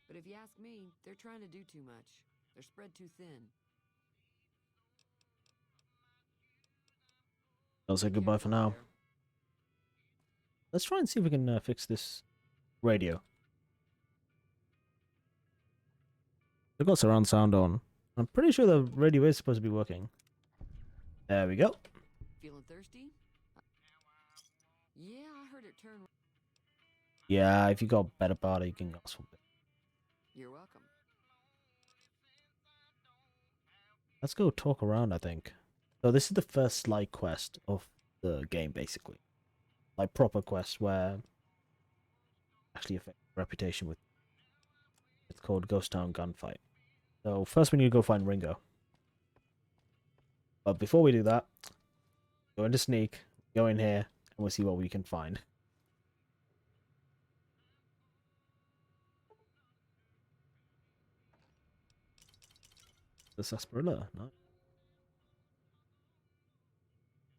But if you ask me, they're trying to do too much. They're spread too thin. I'll say goodbye for now. Let's try and see if we can fix this radio. They've got surround sound on. I'm pretty sure the radio is supposed to be working. There we go. Feeling thirsty? Yeah, I heard it turn. Yeah, if you got better party, you can ask for it. You're welcome. Let's go talk around, I think. So this is the first slight quest of the game, basically. Like proper quest where actually affect reputation with. It's called Ghost Town Gunfight. So first we need to go find Ringo. But before we do that, go into sneak, go in here, and we'll see what we can find. The sarsaparilla, no.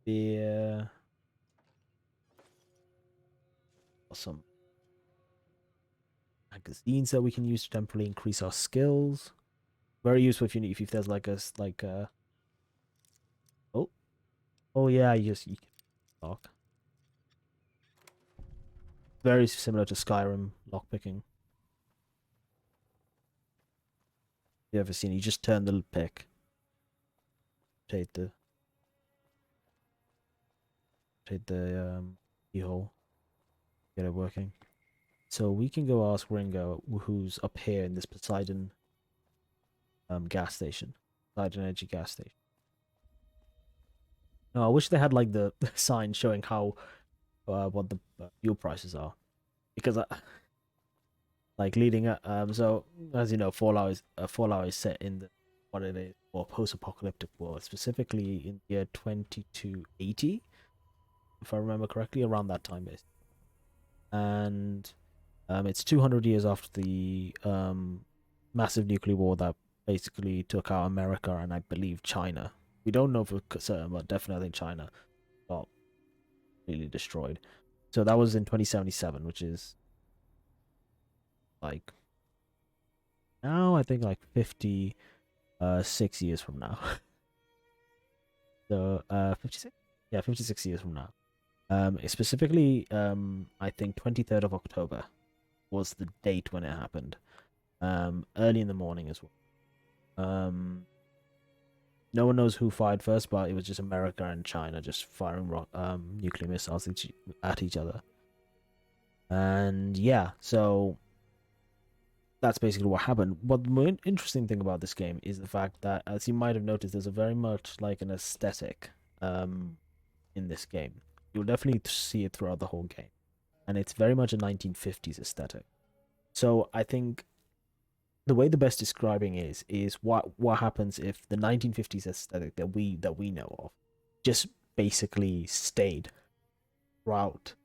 Beer. Awesome. Magazines that we can use to temporarily increase our skills. Very useful if you need, if there's like a oh yeah, you can talk. very similar to Skyrim lockpicking. You ever seen? You just turn the pick, take the keyhole, get it working. So we can go ask Ringo, who's up here in this Poseidon gas station, Poseidon Energy gas station. No, I wish they had like the sign showing how what the fuel prices are, because like leading up. So as you know, Fallout is set in the what it is or post-apocalyptic world, specifically in the year 2280, if I remember correctly, around that time base. And it's 200 years after the massive nuclear war that basically took out America and I believe China. We don't know for certain, but definitely I think China got completely destroyed. So that was in 2077, which is like now I think like 56 years from now. So 56, yeah, 56 years from now. Specifically, I think 23rd of October was the date when it happened. Early in the morning as well. No one knows who fired first, but it was just America and China just firing nuclear missiles at each other. And yeah, so that's basically what happened. But the more interesting thing about this game is the fact that, as you might have noticed, there's a very much like an aesthetic in this game. You'll definitely see it throughout the whole game. And it's very much a 1950s aesthetic. So I think the way the best describing is what happens if the 1950s aesthetic that we know of just basically stayed throughout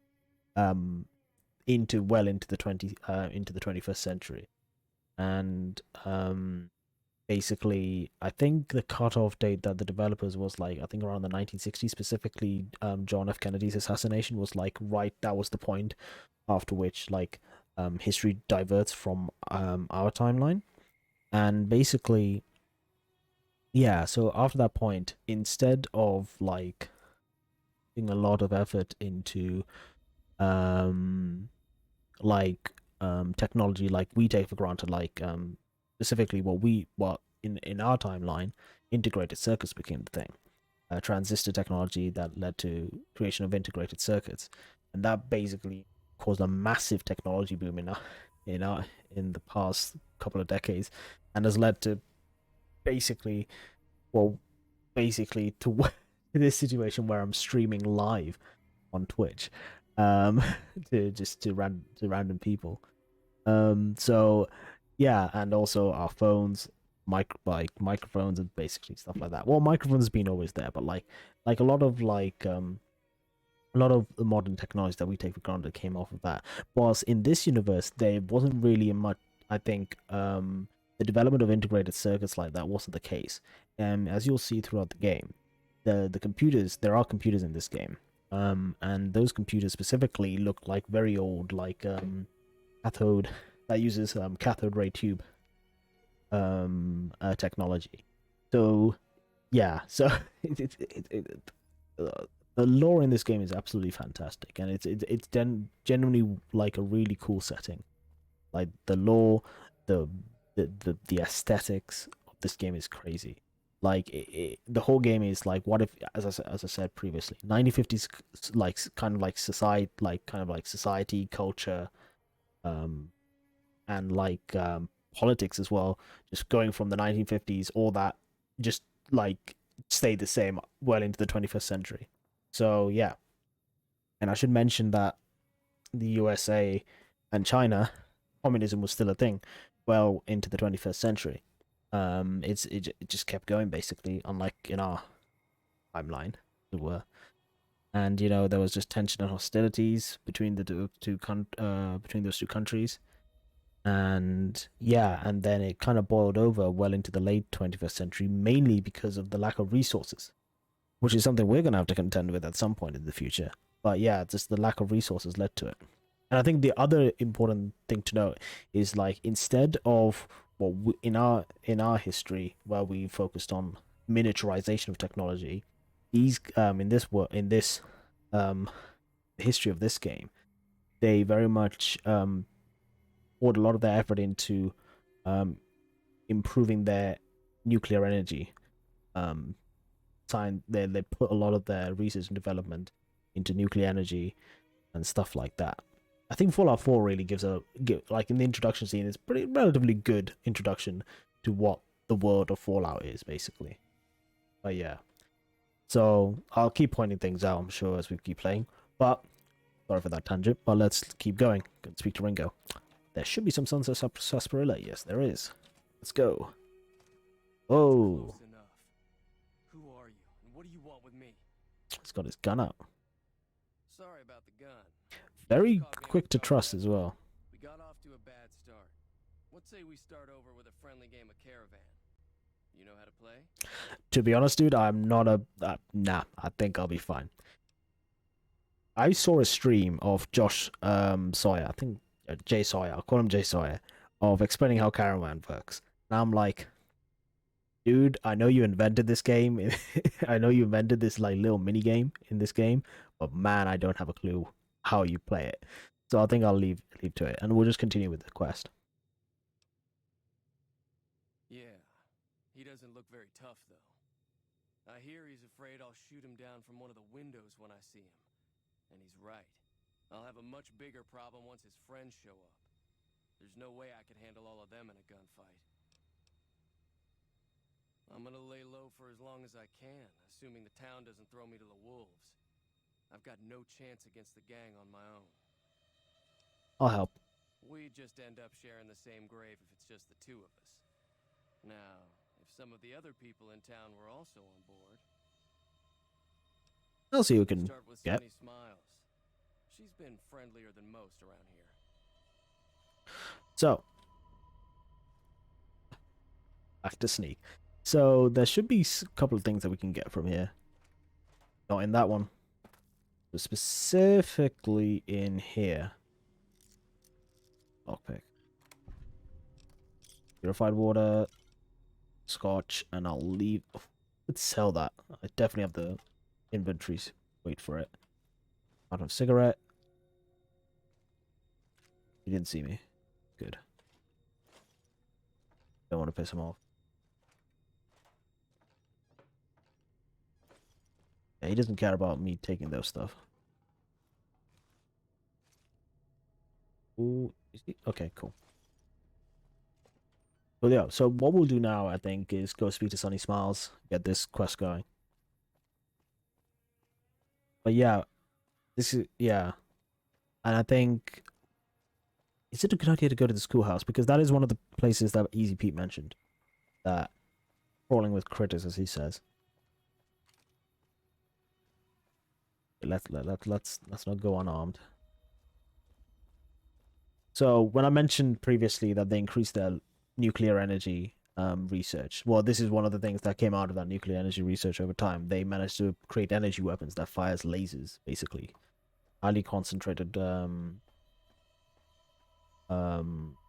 into the 21st century. And basically I think the cutoff date that the developers was like, I think around the 1960s, specifically John F. Kennedy's assassination was like right, that was the point after which like history diverts from our timeline. And basically, yeah, so after that point, instead of like putting a lot of effort into technology like we take for granted, like specifically what in our timeline, integrated circuits became the thing. Transistor technology that led to creation of integrated circuits, and that basically caused a massive technology boom in the past couple of decades, and has led to basically to this situation where I'm streaming live on Twitch to random people. So yeah, and also our phones, microphones and basically stuff like that. Well, microphones have been always there, but like a lot of the modern technology that we take for granted came off of that. Whilst in this universe, there wasn't really a much. I think the development of integrated circuits like that wasn't the case. As you'll see throughout the game, the computers, there are computers in this game, and those computers specifically look like very old, like cathode that uses cathode ray tube technology. So yeah, so the lore in this game is absolutely fantastic, and it's genuinely like a really cool setting. Like the lore, the aesthetics of this game is crazy. Like the whole game is like, what if, as I said previously, 1950s like kind of like society, culture, and like politics as well, just going from the 1950s, all that just like stayed the same well into the 21st century. So yeah, and I should mention that the USA and China, communism was still a thing well into the 21st century. It just kept going basically, unlike in our timeline, as it were. And there was just tension and hostilities between between those two countries. And yeah, and then it kind of boiled over well into the late 21st century, mainly because of the lack of resources, which is something we're going to have to contend with at some point in the future. But yeah, just the lack of resources led to it. And I think the other important thing to note is like, instead of in our history where we focused on miniaturization of technology, these in this history of this game, they very much poured a lot of their effort into improving their nuclear energy. They put a lot of their research and development into nuclear energy and stuff like that. I think Fallout 4 really like in the introduction scene, it's pretty relatively good introduction to what the world of Fallout is, basically. But yeah. So I'll keep pointing things out, I'm sure, as we keep playing. But sorry for that tangent, but let's keep going. Go speak to Ringo. There should be some Sunset Sarsaparilla. Yes, there is. Let's go. Oh. Who are you, and what do you want with me? He's got his gun out. Sorry about the gun. Very quick to trust as well. We got off to a bad start. What say we start over with a friendly game of Caravan? You know how to play? To be honest, dude, I'm not a... nah, I think I'll be fine. I saw a stream of Josh Sawyer, I think JSawyer, I'll call him JSawyer, of explaining how Caravan works. And I'm like, dude, I know you invented this game. I know you invented this like little mini game in this game, but man, I don't have a clue how you play it. So I think I'll leave to it, and we'll just continue with the quest. Yeah, he doesn't look very tough though. I hear he's afraid I'll shoot him down from one of the windows when I see him. And he's right. I'll have a much bigger problem once his friends show up. There's no way I could handle all of them in a gunfight. I'm gonna lay low for as long as I can, assuming the town doesn't throw me to the wolves. I've got no chance against the gang on my own. I'll help. We just end up sharing the same grave if it's just the two of us. Now, if some of the other people in town were also on board... I'll see who can start with get. Sunny Smiles. She's been friendlier than most around here. So, back to sneak. So there should be a couple of things that we can get from here. Not in that one. But specifically in here. Lockpick. Purified water. Scotch. And I'll leave. Let's sell that. I definitely have the inventories. Wait for it. Out of cigarette. He didn't see me. Good. Don't want to piss him off. Yeah, he doesn't care about me taking those stuff. Ooh, is he? Okay, cool. Well, yeah, so what we'll do now, I think, is go speak to Sunny Smiles, get this quest going. But yeah, this is, yeah. And I think, is it a good idea to go to the schoolhouse? Because that is one of the places that Easy Pete mentioned. That, crawling with critters, as he says. Let's not go unarmed. So, when I mentioned previously that they increased their nuclear energy research, well, this is one of the things that came out of that nuclear energy research over time. They managed to create energy weapons that fires lasers, basically. Highly concentrated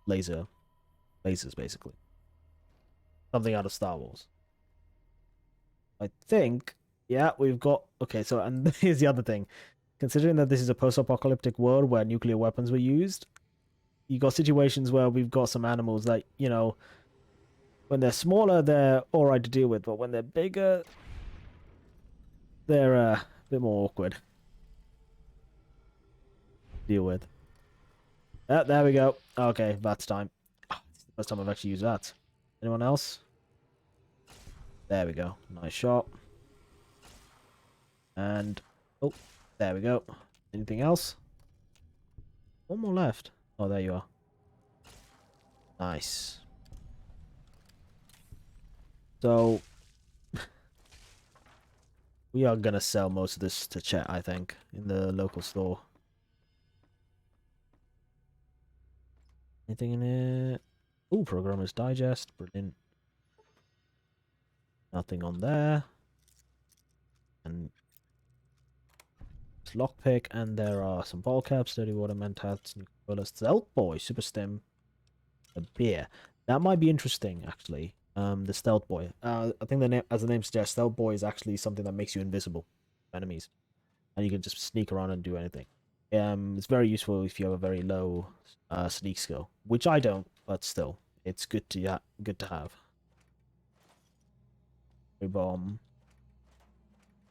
lasers, basically. Something out of Star Wars. I think, yeah, we've got... Okay, so, and here's the other thing. Considering that this is a post-apocalyptic world where nuclear weapons were used, you got situations where we've got some animals that, you know, when they're smaller, they're alright to deal with, but when they're bigger, they're a bit more awkward to deal with. There we go. Okay, that's time. It's the first time I've actually used that. Anyone else? There we go. Nice shot. And, oh, there we go. Anything else? One more left. Oh, there you are. Nice. So, we are gonna sell most of this to Chet, I think, in the local store. Anything in it? Oh, Programmer's Digest. Brilliant. Nothing on there. And it's lockpick, and there are some ball caps, dirty water, mentats, Nicola, Stealth Boy, Super Stim, a beer. That might be interesting, actually. The Stealth Boy. I think the name, as the name suggests, Stealth Boy is actually something that makes you invisible to enemies, and you can just sneak around and do anything. It's very useful if you have a very low sneak skill, which I don't, but still, it's good to have. Cherry bomb,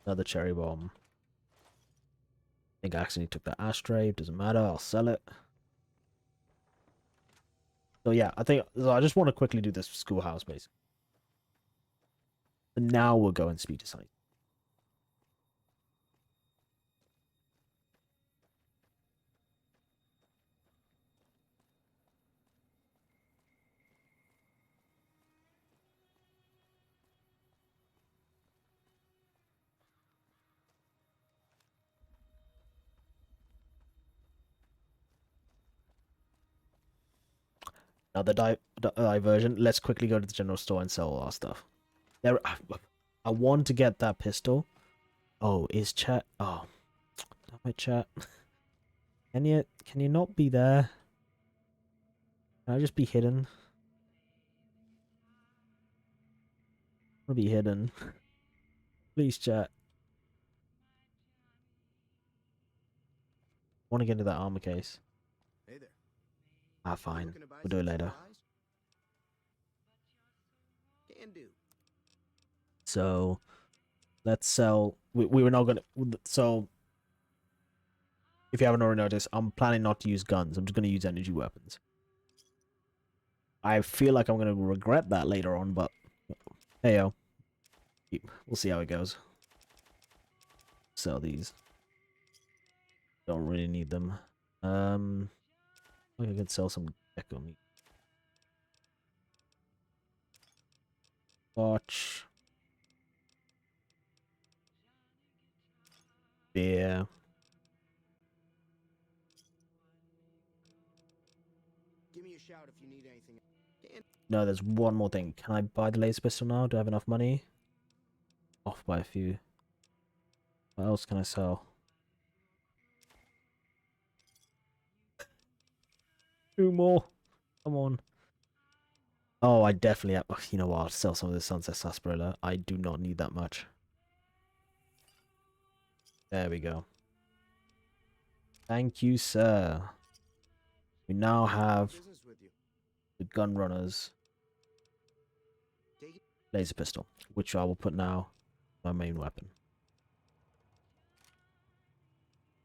another cherry bomb. I think I accidentally took that ashtray. Doesn't matter. I'll sell it. So yeah, I just want to quickly do this schoolhouse basically. And now we'll go and speak to Sunny. Now the diversion. Let's quickly go to the general store and sell all our stuff. I want to get that pistol. Oh, is chat? Oh, damn it, chat. Can you not be there? Can I just be hidden? I want to be hidden. Please, chat. I want to get into that armor case. Hey there. Ah, fine. We'll do it later. Can do. So, let's sell. We were not gonna. So, if you haven't already noticed, I'm planning not to use guns. I'm just gonna use energy weapons. I feel like I'm gonna regret that later on, but hey yo, we'll see how it goes. Sell these. Don't really need them. I could sell some gecko meat. Watch. Beer. Give me a shout if you need anything. No, there's one more thing. Can I buy the laser pistol now? Do I have enough money? Off by a few. What else can I sell? Two more. Come on. Oh, I definitely have. Oh, you know what? I'll sell some of this Sunset Sarsaparilla. I do not need that much. There we go. Thank you, sir. We now have the gun runners laser pistol, which I will put now my main weapon.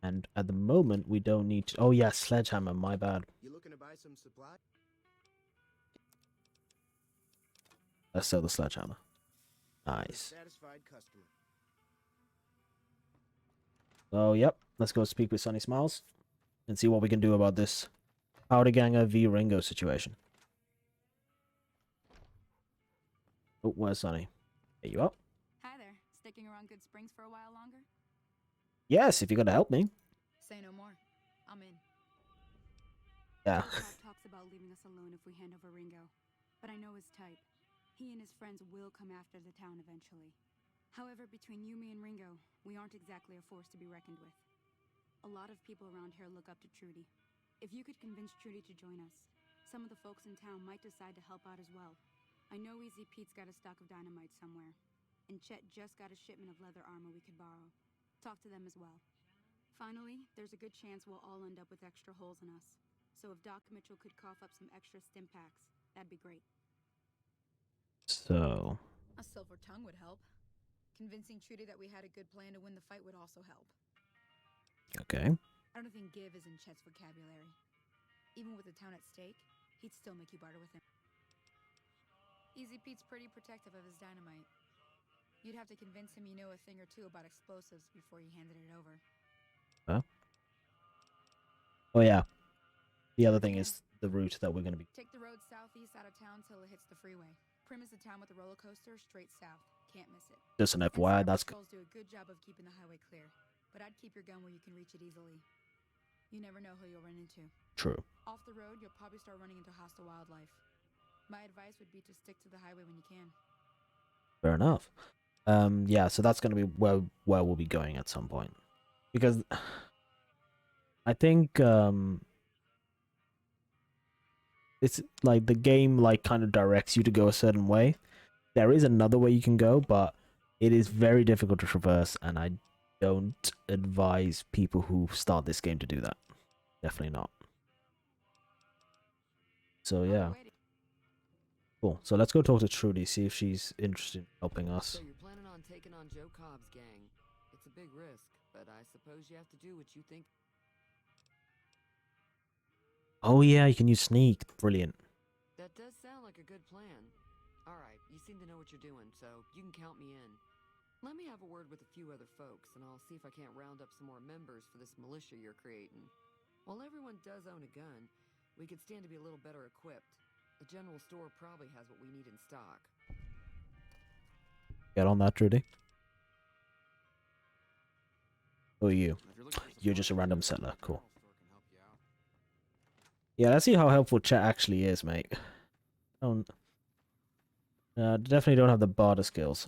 And at the moment, we don't need to... Oh, yeah, sledgehammer. My bad. You looking to buy some supply? Let's sell the sledgehammer. Nice. Satisfied customer. So, yep. Let's go speak with Sunny Smiles and see what we can do about this Powder Ganger v Ringo situation. Oh, where's Sunny? Are you up? Hi there. Sticking around Goodsprings for a while longer? Yes, if you're gonna help me. Say no more. I'm in. Yeah. Talks about leaving us alone if we hand over Ringo, but I know his type. He and his friends will come after the town eventually. However, between you, me, and Ringo, we aren't exactly a force to be reckoned with. A lot of people around here look up to Trudy. If you could convince Trudy to join us, some of the folks in town might decide to help out as well. I know Easy Pete's got a stock of dynamite somewhere, and Chet just got a shipment of leather armor we could borrow. Talk to them as well. Finally, there's a good chance we'll all end up with extra holes in us. So if Doc Mitchell could cough up some extra stim packs, that'd be great. So... A silver tongue would help. Convincing Trudy that we had a good plan to win the fight would also help. Okay. I don't think give is in Chet's vocabulary. Even with the town at stake, he'd still make you barter with him. Easy Pete's pretty protective of his dynamite. You'd have to convince him you know a thing or two about explosives before you handed it over. Huh? Oh yeah. The other thing is the route that we're going to be... Take the road southeast out of town till it hits the freeway. Prim is the town with the roller coaster, straight south. Can't miss it. Just an FYI, that's... Patrols do a good job of keeping the highway clear, but I'd keep your gun where you can reach it easily. You never know who you'll run into. True. Off the road, you'll probably start running into hostile wildlife. My advice would be to stick to the highway when you can. Fair enough. Yeah, so that's going to be where we'll be going at some point. Because I think it's like the game like kind of directs you to go a certain way. There is another way you can go, but it is very difficult to traverse, and I don't advise people who start this game to do that. Definitely not. So yeah. Cool. So let's go talk to Trudy, see if she's interested in helping us. So you're planning on taking on Joe Cobb's gang. It's a big risk, but I suppose you have to do what you think. Oh yeah, you can use sneak. Brilliant. That does sound like a good plan. Alright, you seem to know what you're doing, so you can count me in. Let me have a word with a few other folks, and I'll see if I can't round up some more members for this militia you're creating. While everyone does own a gun, we could stand to be a little better equipped. The general store probably has what we need in stock. Get on that, Trudy. Who are you? You're just a random settler. Cool. Yeah, let's see how helpful chat actually is, mate. Definitely don't have the barter skills.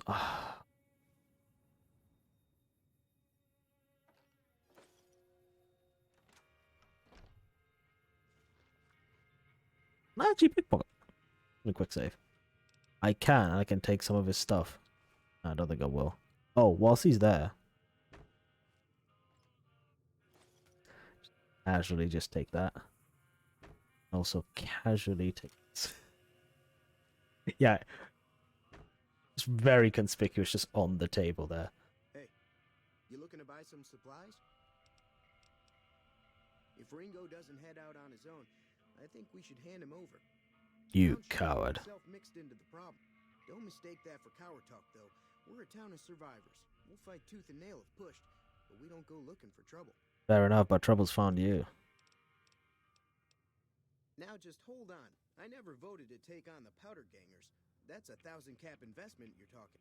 Actually, pickpocket. A quick save. I can take some of his stuff. I don't think I will. Oh, whilst he's there. Casually just take that. Also casually take this. Yeah. It's very conspicuous just on the table there. Hey, you looking to buy some supplies? If Ringo doesn't head out on his own, I think we should hand him over. You coward. Mixed into the problem. Don't mistake that for coward talk, though. We're a town of survivors. We'll fight tooth and nail if pushed, but we don't go looking for trouble. Fair enough, but trouble's found you. Now just hold on. I never voted to take on the powder gangers. That's 1,000 cap investment you're talking.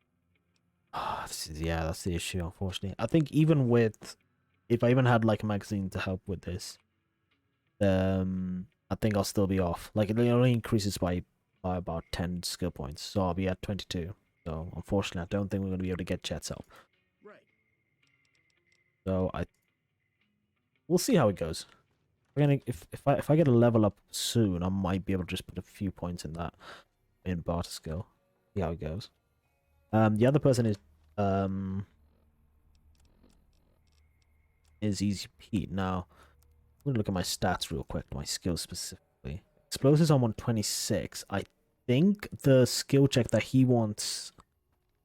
Yeah, that's the issue, unfortunately. I think even with, if I even had like a magazine to help with this, I think I'll still be off. Like, it only increases by about 10 skill points, so I'll be at 22. So, unfortunately, I don't think we're going to be able to get Chet's help. Right. So, we'll see how it goes. If I get a level up soon, I might be able to just put a few points in that in barter skill. See how it goes. The other person is Easy Pete. Now, I'm gonna look at my stats real quick, my skills specifically. Explosives on 126. I think the skill check that he wants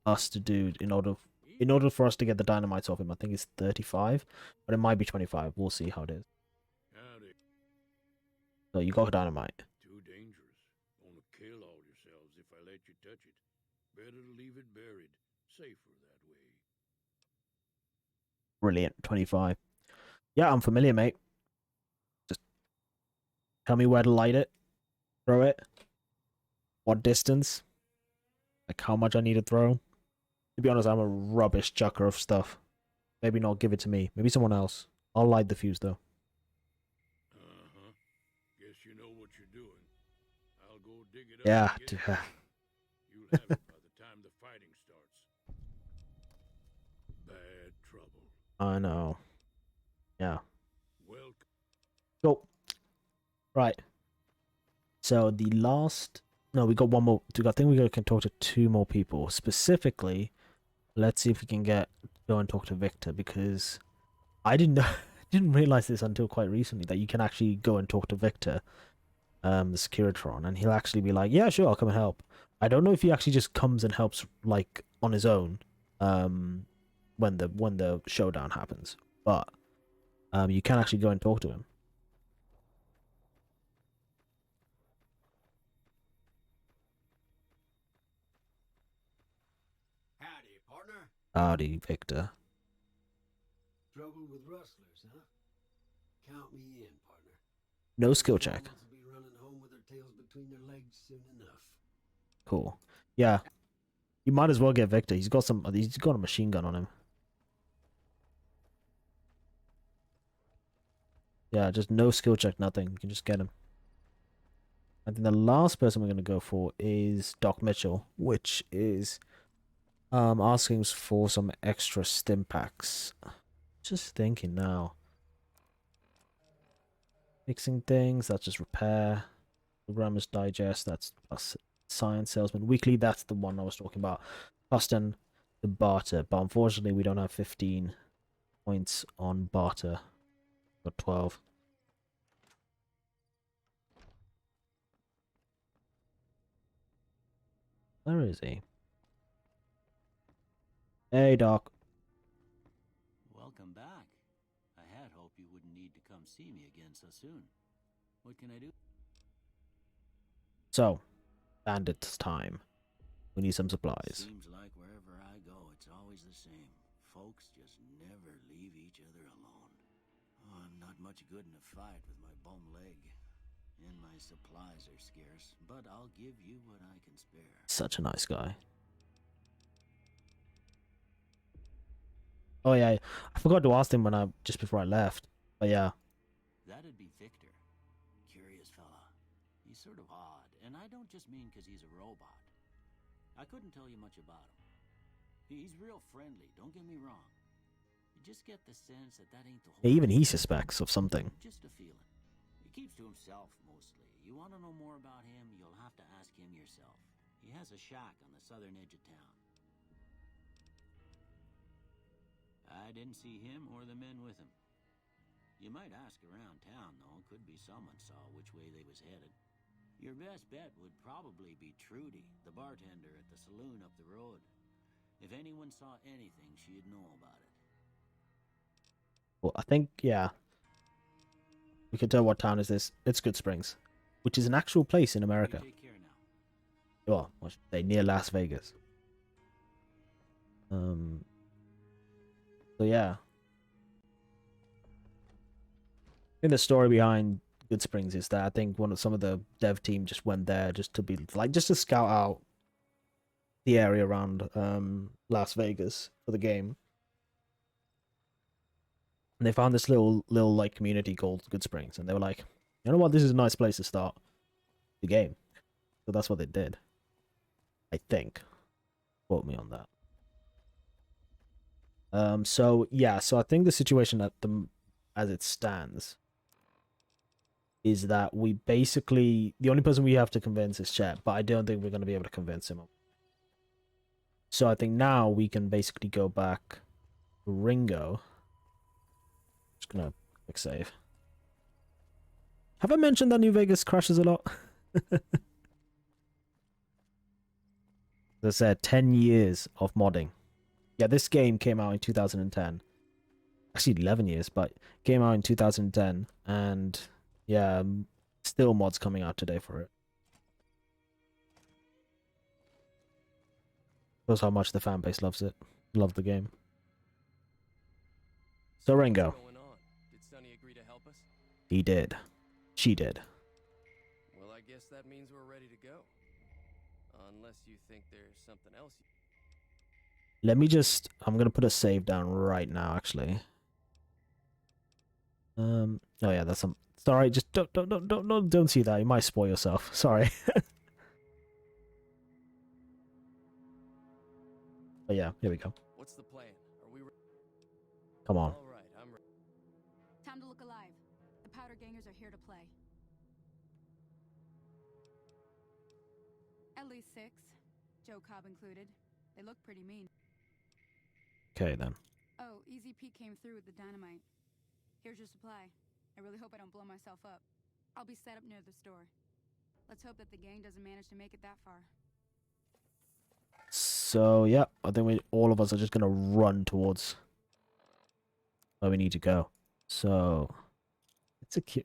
us to do in order for us to get the dynamites off him, I think it's 35, but it might be 25. We'll see how it is. So you got dynamite. Too dangerous. Gonna kill all yourselves if I let you touch it. Better to leave it buried. Safer that way. Brilliant. 25. Yeah, I'm familiar, mate. Just tell me where to light it. Throw it. What distance. Like how much I need to throw. To be honest, I'm a rubbish chucker of stuff. Maybe not give it to me. Maybe someone else. I'll light the fuse, though. Guess you know what you're doing. I'll go dig it up. Yeah. You'll have it by the time the fighting starts. Bad trouble. I know. Yeah. Welcome. Go. Right. So the last... No, we got one more. I think we can talk to 2 more people. Specifically, let's see if we can go and talk to Victor, because I didn't realize this until quite recently, that you can actually go and talk to Victor, the Securitron, and he'll actually be like, yeah, sure, I'll come and help. I don't know if he actually just comes and helps like on his own when the showdown happens, but you can actually go and talk to him. Howdy, partner. Howdy, Victor. Trouble with rustlers, huh? Count me in, partner. No skill check. Will be running home with their tails between their legs soon enough. Cool. Yeah. You might as well get Victor. He's got a machine gun on him. Yeah, just no skill check, nothing. You can just get him. I think the last person we're going to go for is Doc Mitchell, which is asking for some extra stim packs. Just thinking now. Fixing things, that's just repair. Programmer's Digest, that's plus Science Salesman. Weekly, that's the one I was talking about. Custom the barter, but unfortunately we don't have 15 points on barter. Got 12. Where is he? Hey, Doc. Welcome back. I had hoped you wouldn't need to come see me again so soon. What can I do? So, bandits time. We need some supplies. Seems like wherever I go, it's always the same. Folks just never leave each other alone. Oh, I'm not much good in a fight with my bum leg. And my supplies are scarce, but I'll give you what I can spare. Such a nice guy. Oh yeah, I forgot to ask him when just before I left. But yeah. That'd be Victor. Curious fella. He's sort of odd, and I don't just mean because he's a robot. I couldn't tell you much about him. He's real friendly, don't get me wrong. You just get the sense that ain't the whole... Even he suspects of something. Just a feeling. He keeps to himself, mostly. You want to know more about him, you'll have to ask him yourself. He has a shack on the southern edge of town. I didn't see him or the men with him. You might ask around town, though. Could be someone saw which way they was headed. Your best bet would probably be Trudy, the bartender at the saloon up the road. If anyone saw anything, she'd know about it. Well, I think, yeah. We can tell what town is this. It's Goodsprings, which is an actual place in America. You take care now. Well, I should say near Las Vegas. So yeah. In the story behind Goodsprings is that I think some of the dev team just went there just to scout out the area around Las Vegas for the game. And they found this little like community called Goodsprings, and they were like, you know what, this is a nice place to start the game. So that's what they did. I think. Quote me on that. So yeah, so I think the situation as it stands is that we basically, the only person we have to convince is Chet, but I don't think we're going to be able to convince him. So I think now we can basically go back to Ringo. Just gonna quick save. Have I mentioned that New Vegas crashes a lot? As I said, 10 years of modding. Yeah, this game came out in 2010. Actually, 11 years, but came out in 2010. And yeah, still mods coming out today for it. Shows how much the fan base loves it. Love the game. So Ringo. What's going on? Did Sonny agree to help us? He did. She did. Well, I guess that means we're ready to go. Unless you think there's something else. Let me just... I'm going to put a save down right now, actually. Oh yeah, that's some... It's alright, just don't see that. You might spoil yourself. Sorry. But yeah, here we go. What's the plan? Are we Come on. All right, I'm ready. Time to look alive. The powder gangers are here to play. At least 6, Joe Cobb included. They look pretty mean. Okay, then. Oh, Easy Pete came through with the dynamite. Here's your supply. I really hope I don't blow myself up. I'll be set up near the store. Let's hope that the gang doesn't manage to make it that far. So, yeah, I think all of us are just going to run towards where we need to go. So,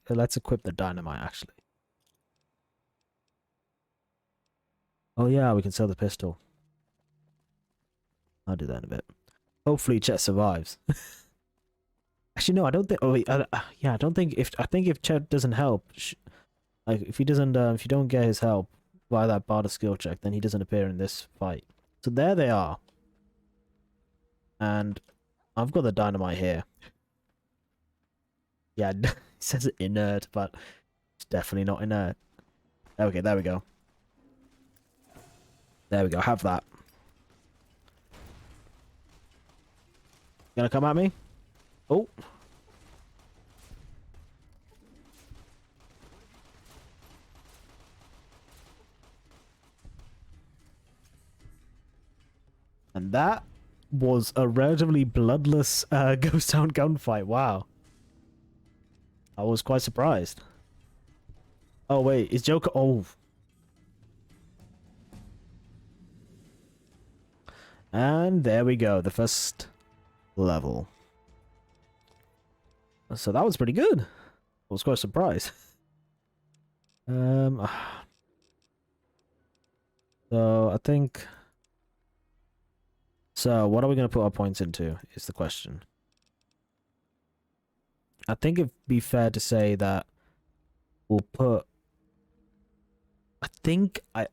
let's equip the dynamite, actually. Oh, yeah, we can sell the pistol. I'll do that in a bit. Hopefully, Chet survives. Actually, no, I don't think... Oh, wait, yeah, I don't think... I think if Chet doesn't help... Like, if he doesn't... if you don't get his help via that barter skill check, then he doesn't appear in this fight. So there they are. And I've got the dynamite here. Yeah, it says inert, but it's definitely not inert. Okay, there we go. There we go, have that. Gonna come at me? Oh. And that was a relatively bloodless ghost town gunfight. Wow. I was quite surprised. Oh wait, is Joker... Oh. And there we go, the first level. So that was pretty good. I was quite surprised. So I think... So what are we going to put our points into is the question. I think it'd be fair to say that we'll put... I think when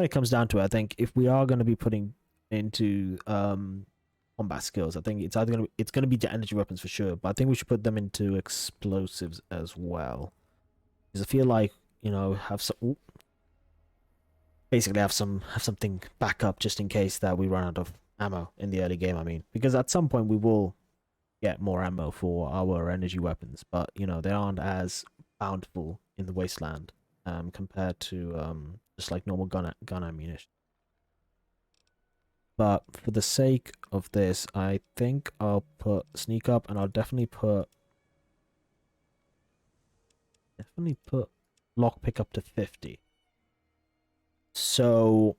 it comes down to it, I think if we are going to be putting into combat skills, I think it's either gonna be the energy weapons for sure, but I think we should put them into explosives as well. Because I feel like, you know, basically have something back up just in case that we run out of ammo in the early game. I mean, because at some point we will get more ammo for our energy weapons, but you know they aren't as bountiful in the wasteland compared to just like normal gun ammunition. But for the sake of this, I think I'll put sneak up, and I'll definitely put lockpick up to 50. So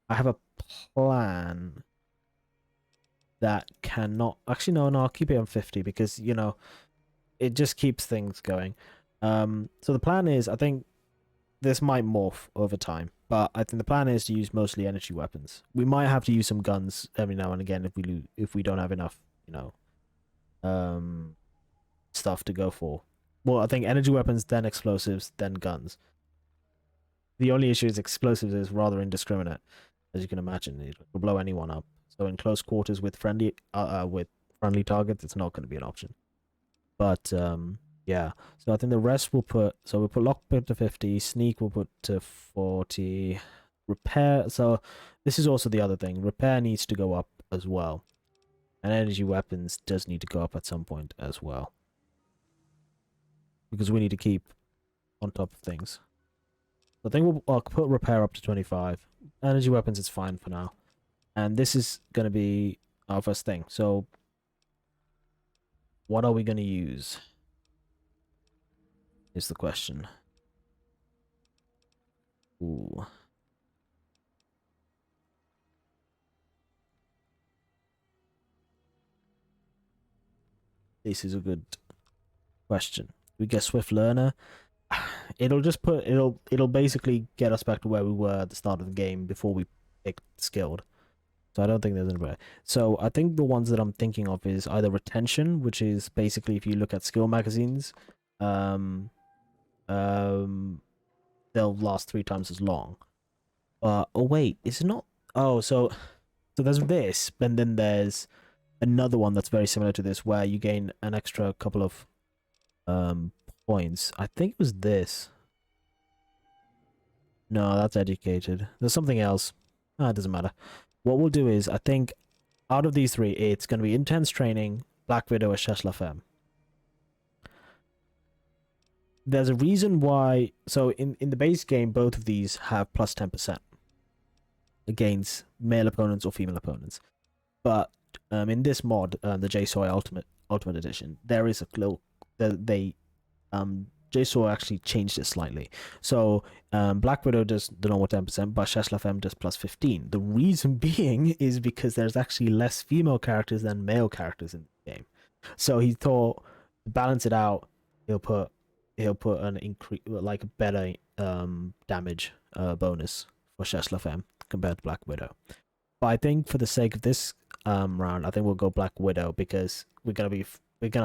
I have a plan that cannot actually no, I'll keep it on 50 because you know it just keeps things going. So the plan is, I think this might morph over time, but I think the plan is to use mostly energy weapons. We might have to use some guns every now and again if we don't have enough, you know, stuff to go for. Well, I think energy weapons, then explosives, then guns. The only issue is explosives is rather indiscriminate, as you can imagine. It will blow anyone up. So in close quarters with friendly targets, it's not going to be an option. But yeah. So I think the rest we'll put. So we'll put lockpick to 50, sneak we'll put to 40, repair. So this is also the other thing. Repair needs to go up as well, and energy weapons does need to go up at some point as well, because we need to keep on top of things. I think I'll put repair up to 25. Energy weapons is fine for now. And this is going to be our first thing. So what are we going to use? Is the question. Ooh. This is a good question. We get Swift Learner. It'll basically get us back to where we were at the start of the game before we picked skilled. So I don't think there's any way. So I think the ones that I'm thinking of is either retention, which is basically if you look at skill magazines, they'll last 3 times as long. Oh wait, is it not? Oh, so there's this, and then there's another one that's very similar to this, where you gain an extra couple of points. I think it was this. No, that's educated. There's something else. It doesn't matter. What we'll do is, I think, out of these 3, it's going to be intense training, Black Widow, or S.P.E.C.I.A.L. There's a reason why. So in the base game, both of these have plus 10% against male opponents or female opponents. But in this mod, the JSawyer Ultimate Edition, there is a little JSawyer actually changed it slightly. So Black Widow does the normal 10%, but S.P.E.C.I.A.L does plus 15. The reason being is because there's actually less female characters than male characters in the game. So he thought to balance it out, he'll put an increase, like a better damage bonus for S.P.E.C.I.A.L compared to Black Widow. But I think for the sake of this round, I think we'll go Black Widow because we're gonna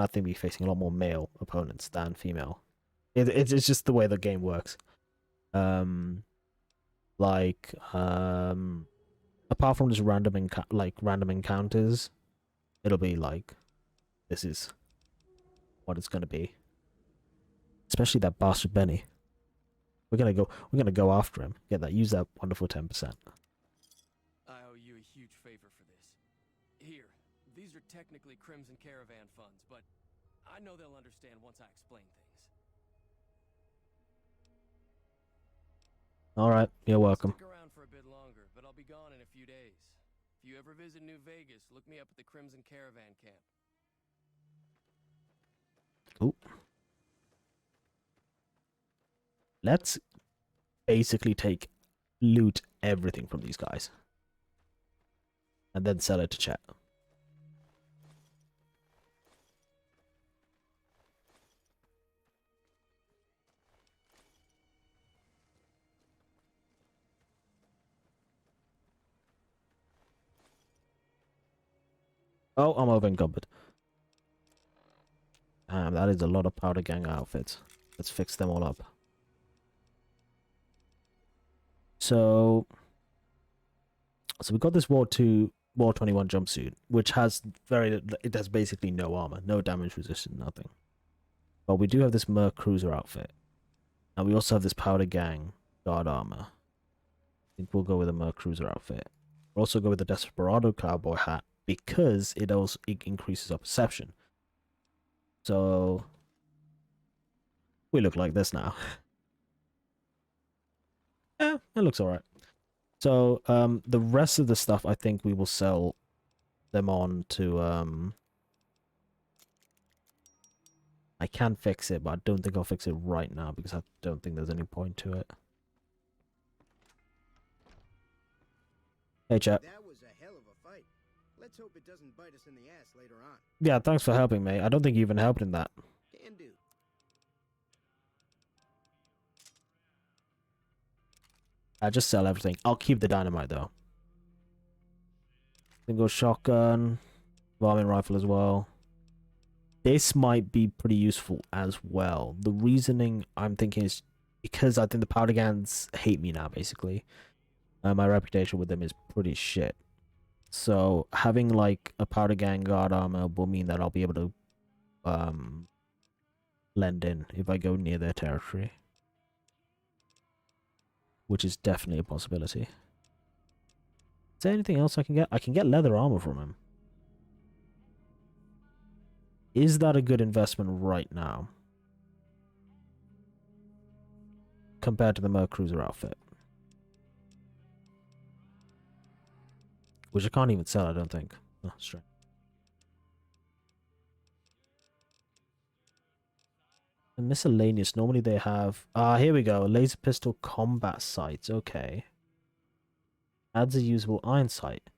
I think be facing a lot more male opponents than female. It's just the way the game works. Apart from just random encounters, it'll be like this is what it's gonna be. Especially that bastard Benny. We're gonna go after him. Use that wonderful 10%. I owe you a huge favor for this. Here, these are technically Crimson Caravan funds, but I know they'll understand once I explain things. All right, you're welcome. Stick around for a bit longer, but I'll be gone in a few days. If you ever visit New Vegas, look me up at the Crimson Caravan Camp. Ooh. Let's basically loot everything from these guys. And then sell it to chat. Oh, I'm over encumbered. Damn, that is a lot of powder gang outfits. Let's fix them all up. So we got this War 21 jumpsuit, which has it has basically no armor, no damage resistance, nothing. But we do have this Merc Cruiser outfit. And we also have this powder gang guard armor. I think we'll go with a Merc Cruiser outfit. We'll also go with the Desperado cowboy hat because it increases our perception. So we look like this now. Yeah, it looks alright. So the rest of the stuff I think we will sell them on to I can fix it, but I don't think I'll fix it right now because I don't think there's any point to it. Hey chat. That was a hell of a fight. Let's hope it doesn't bite us in the ass later on. Yeah, thanks for helping me. I don't think you even helped in that. Can do. I just sell everything. I'll keep the dynamite though. Single shotgun, varmint rifle as well. This might be pretty useful as well. The reasoning I'm thinking is because I think the powder gangs hate me now, basically. My reputation with them is pretty shit. So having like a powder gang guard armor will mean that I'll be able to blend in if I go near their territory. Which is definitely a possibility. Is there anything else I can get? I can get leather armor from him. Is that a good investment right now? Compared to the Merc Cruiser outfit. Which I can't even sell, I don't think. Oh, strange. And miscellaneous, normally they have... here we go. Laser pistol combat sights. Okay. Adds a usable iron sight.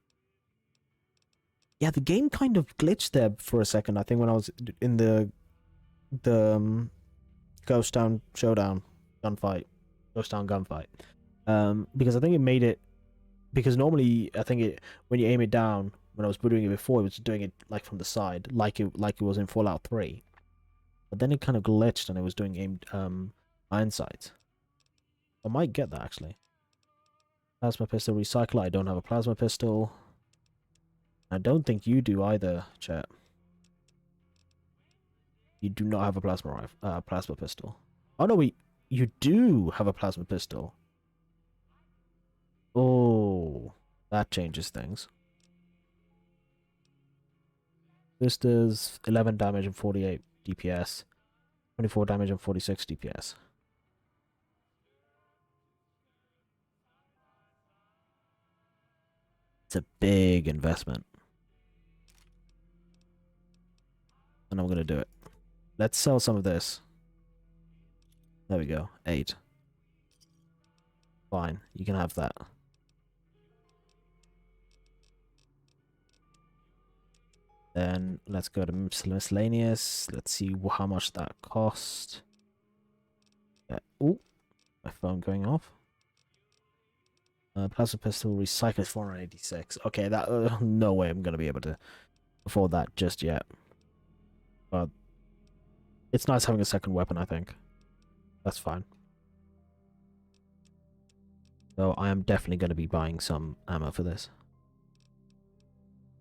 Yeah, the game kind of glitched there for a second, I think, when I was in the Ghost Town showdown gunfight. Ghost Town gunfight. Because I think it made it... Because normally, I think when you aim it down, when I was doing it before, it was doing it like from the side, like it was in Fallout 3. But then it kind of glitched and it was doing aimed iron sights. I might get that actually. Plasma pistol recycler. I don't have a plasma pistol. I don't think you do either, chat. You do not have a plasma pistol. Oh no, you do have a plasma pistol. Oh, that changes things. This does 11 damage and 48 DPS. 24 damage and 46 DPS. It's a big investment. And I'm going to do it. Let's sell some of this. There we go. 8. Fine. You can have that. Then let's go to miscellaneous. Let's see how much that cost. Yeah. Ooh, my phone going off. Plasma pistol recycle is 486. Okay, that no way I'm gonna be able to afford that just yet. But it's nice having a second weapon, I think. That's fine. So I am definitely going to be buying some ammo for this.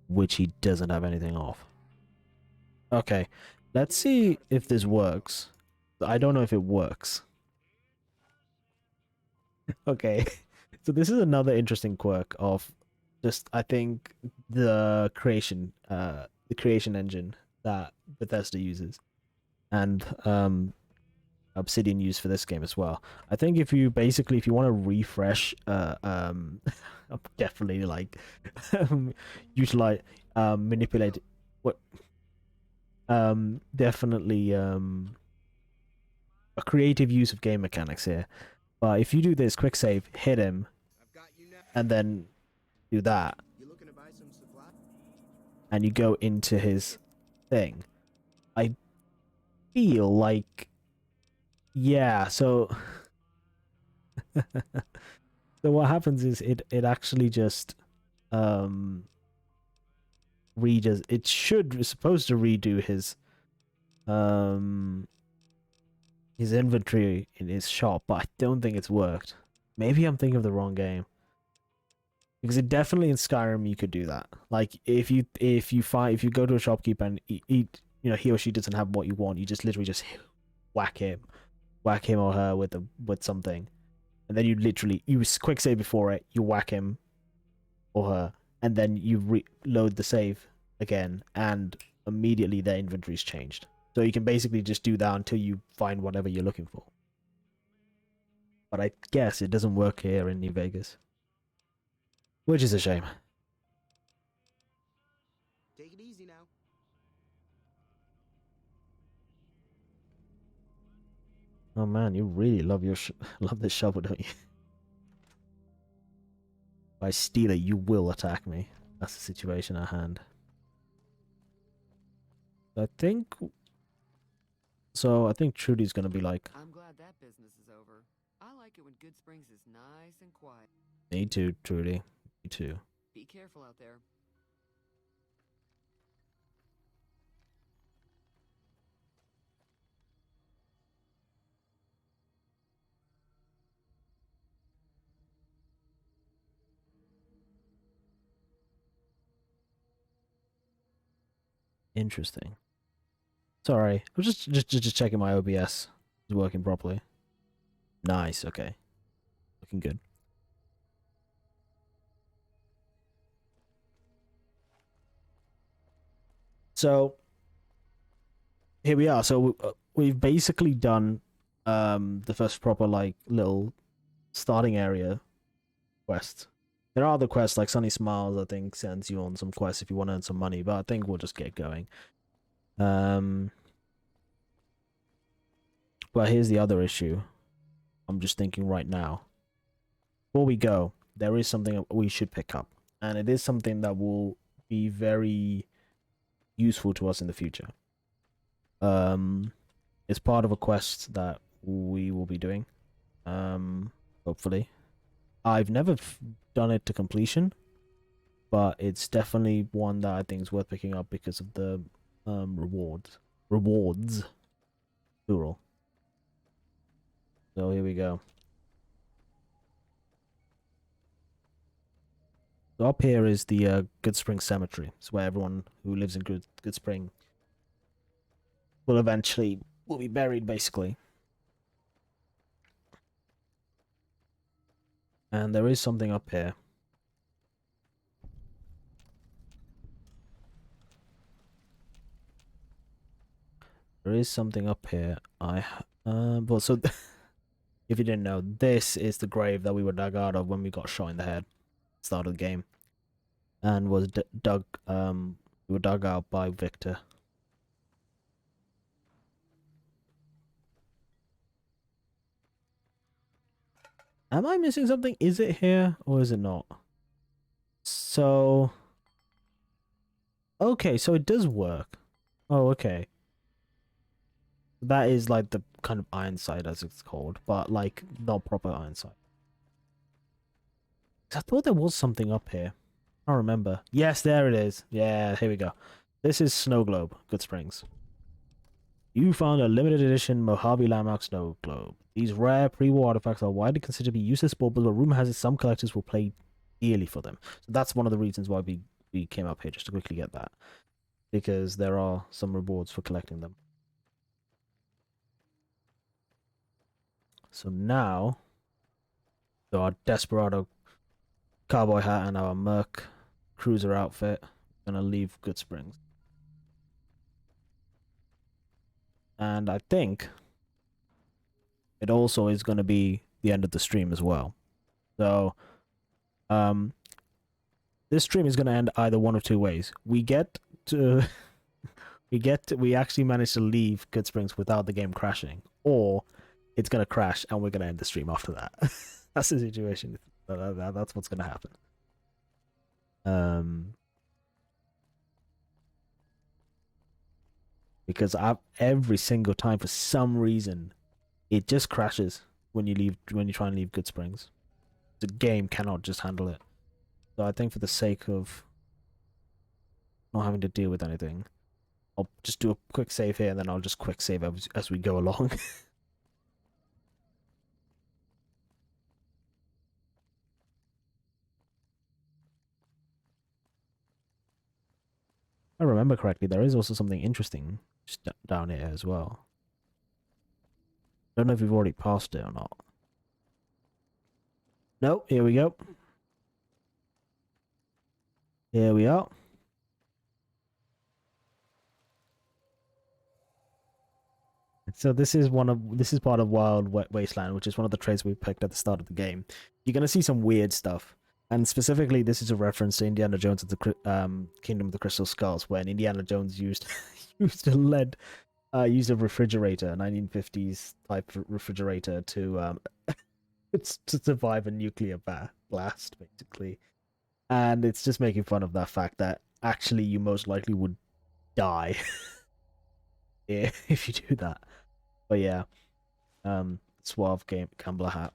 Which he doesn't have anything of. Okay, let's see if this works. I don't know if it works. Okay, so this is another interesting quirk of just, I think, the creation engine that Bethesda uses. And Obsidian used for this game as well. I think if you want to refresh, definitely like utilize, manipulate, what, definitely a creative use of game mechanics here. But if you do this quick save, hit him, and then do that, and you go into his thing, I feel like, yeah, so so what happens is it actually just redoes, it's supposed to redo his inventory in his shop, but I don't think it's worked. Maybe I'm thinking of the wrong game. Because it definitely in Skyrim you could do that. Like if you go to a shopkeeper and he or she doesn't have what you want, you just literally just whack him or her with something, and then you quick save before it, you whack him or her, and then you reload the save again, and immediately their inventory's changed. So you can basically just do that until you find whatever you're looking for. But I guess it doesn't work here in New Vegas, which is a shame. Take it easy now. Oh man, you really love love this shovel, don't you? If I steal it, you will attack me. That's the situation at hand. I think Trudy's gonna be like, I'm glad that business is over. I like it when Goodsprings is nice and quiet. me too, Trudy. Me too. Be careful out there. Interesting. Sorry, I was just checking my OBS is working properly. Nice. Okay, looking good. So here we are. So we've basically done the first proper like little starting area quest. There are other quests like Sunny Smiles, I think, sends you on some quests if you want to earn some money, but I think we'll just get going. But here's the other issue. I'm just thinking right now. Before we go, there is something we should pick up, and it is something that will be very useful to us in the future. It's part of a quest that we will be doing. Hopefully. I've never done it to completion, but it's definitely one that I think is worth picking up because of the rewards, plural. So here we go. So up here is the Goodsprings Cemetery. It's where everyone who lives in Goodspring will be buried, basically. And there is something up here. There is something up here. Well, so if you didn't know, this is the grave that we were dug out of when we got shot in the head. Start of the game, and was we were dug out by Victor. Am I missing something? Is it here or is it not? So okay, so it does work. Oh, okay. That is like the kind of Ironside as it's called, but like not proper Ironside. I thought there was something up here. I don't remember. Yes, there it is. Yeah, here we go. This is Snow Globe, Goodsprings. You found a limited edition Mojave Landmark Snow Globe. These rare pre-war artifacts are widely considered to be useless baubles, but rumor has it some collectors will pay dearly for them. So that's one of the reasons why we came up here, just to quickly get that. Because there are some rewards for collecting them. So now, our Desperado cowboy hat and our Merc cruiser outfit are gonna leave Goodsprings. And I think it also is going to be the end of the stream as well. So, this stream is going to end either one of two ways. We actually manage to leave Goodsprings without the game crashing, or it's going to crash and we're going to end the stream after that. That's the situation. That's what's going to happen. Because every single time, for some reason, it just crashes when you try and leave Goodsprings. The game cannot just handle it. So I think for the sake of not having to deal with anything, I'll just do a quick save here, and then I'll just quick save as we go along. If I remember correctly, there is also something interesting just down here as well. Don't know if we've already passed it or not. No, here we go. Here we are. So this is part of Wild Wasteland, which is one of the traits we picked at the start of the game. You're gonna see some weird stuff, and specifically, this is a reference to Indiana Jones and the Kingdom of the Crystal Skulls, when Indiana Jones used used a refrigerator, a 1950s type refrigerator, to survive a nuclear blast, basically. And it's just making fun of that fact that actually you most likely would die if you do that. But yeah, suave gambler hat.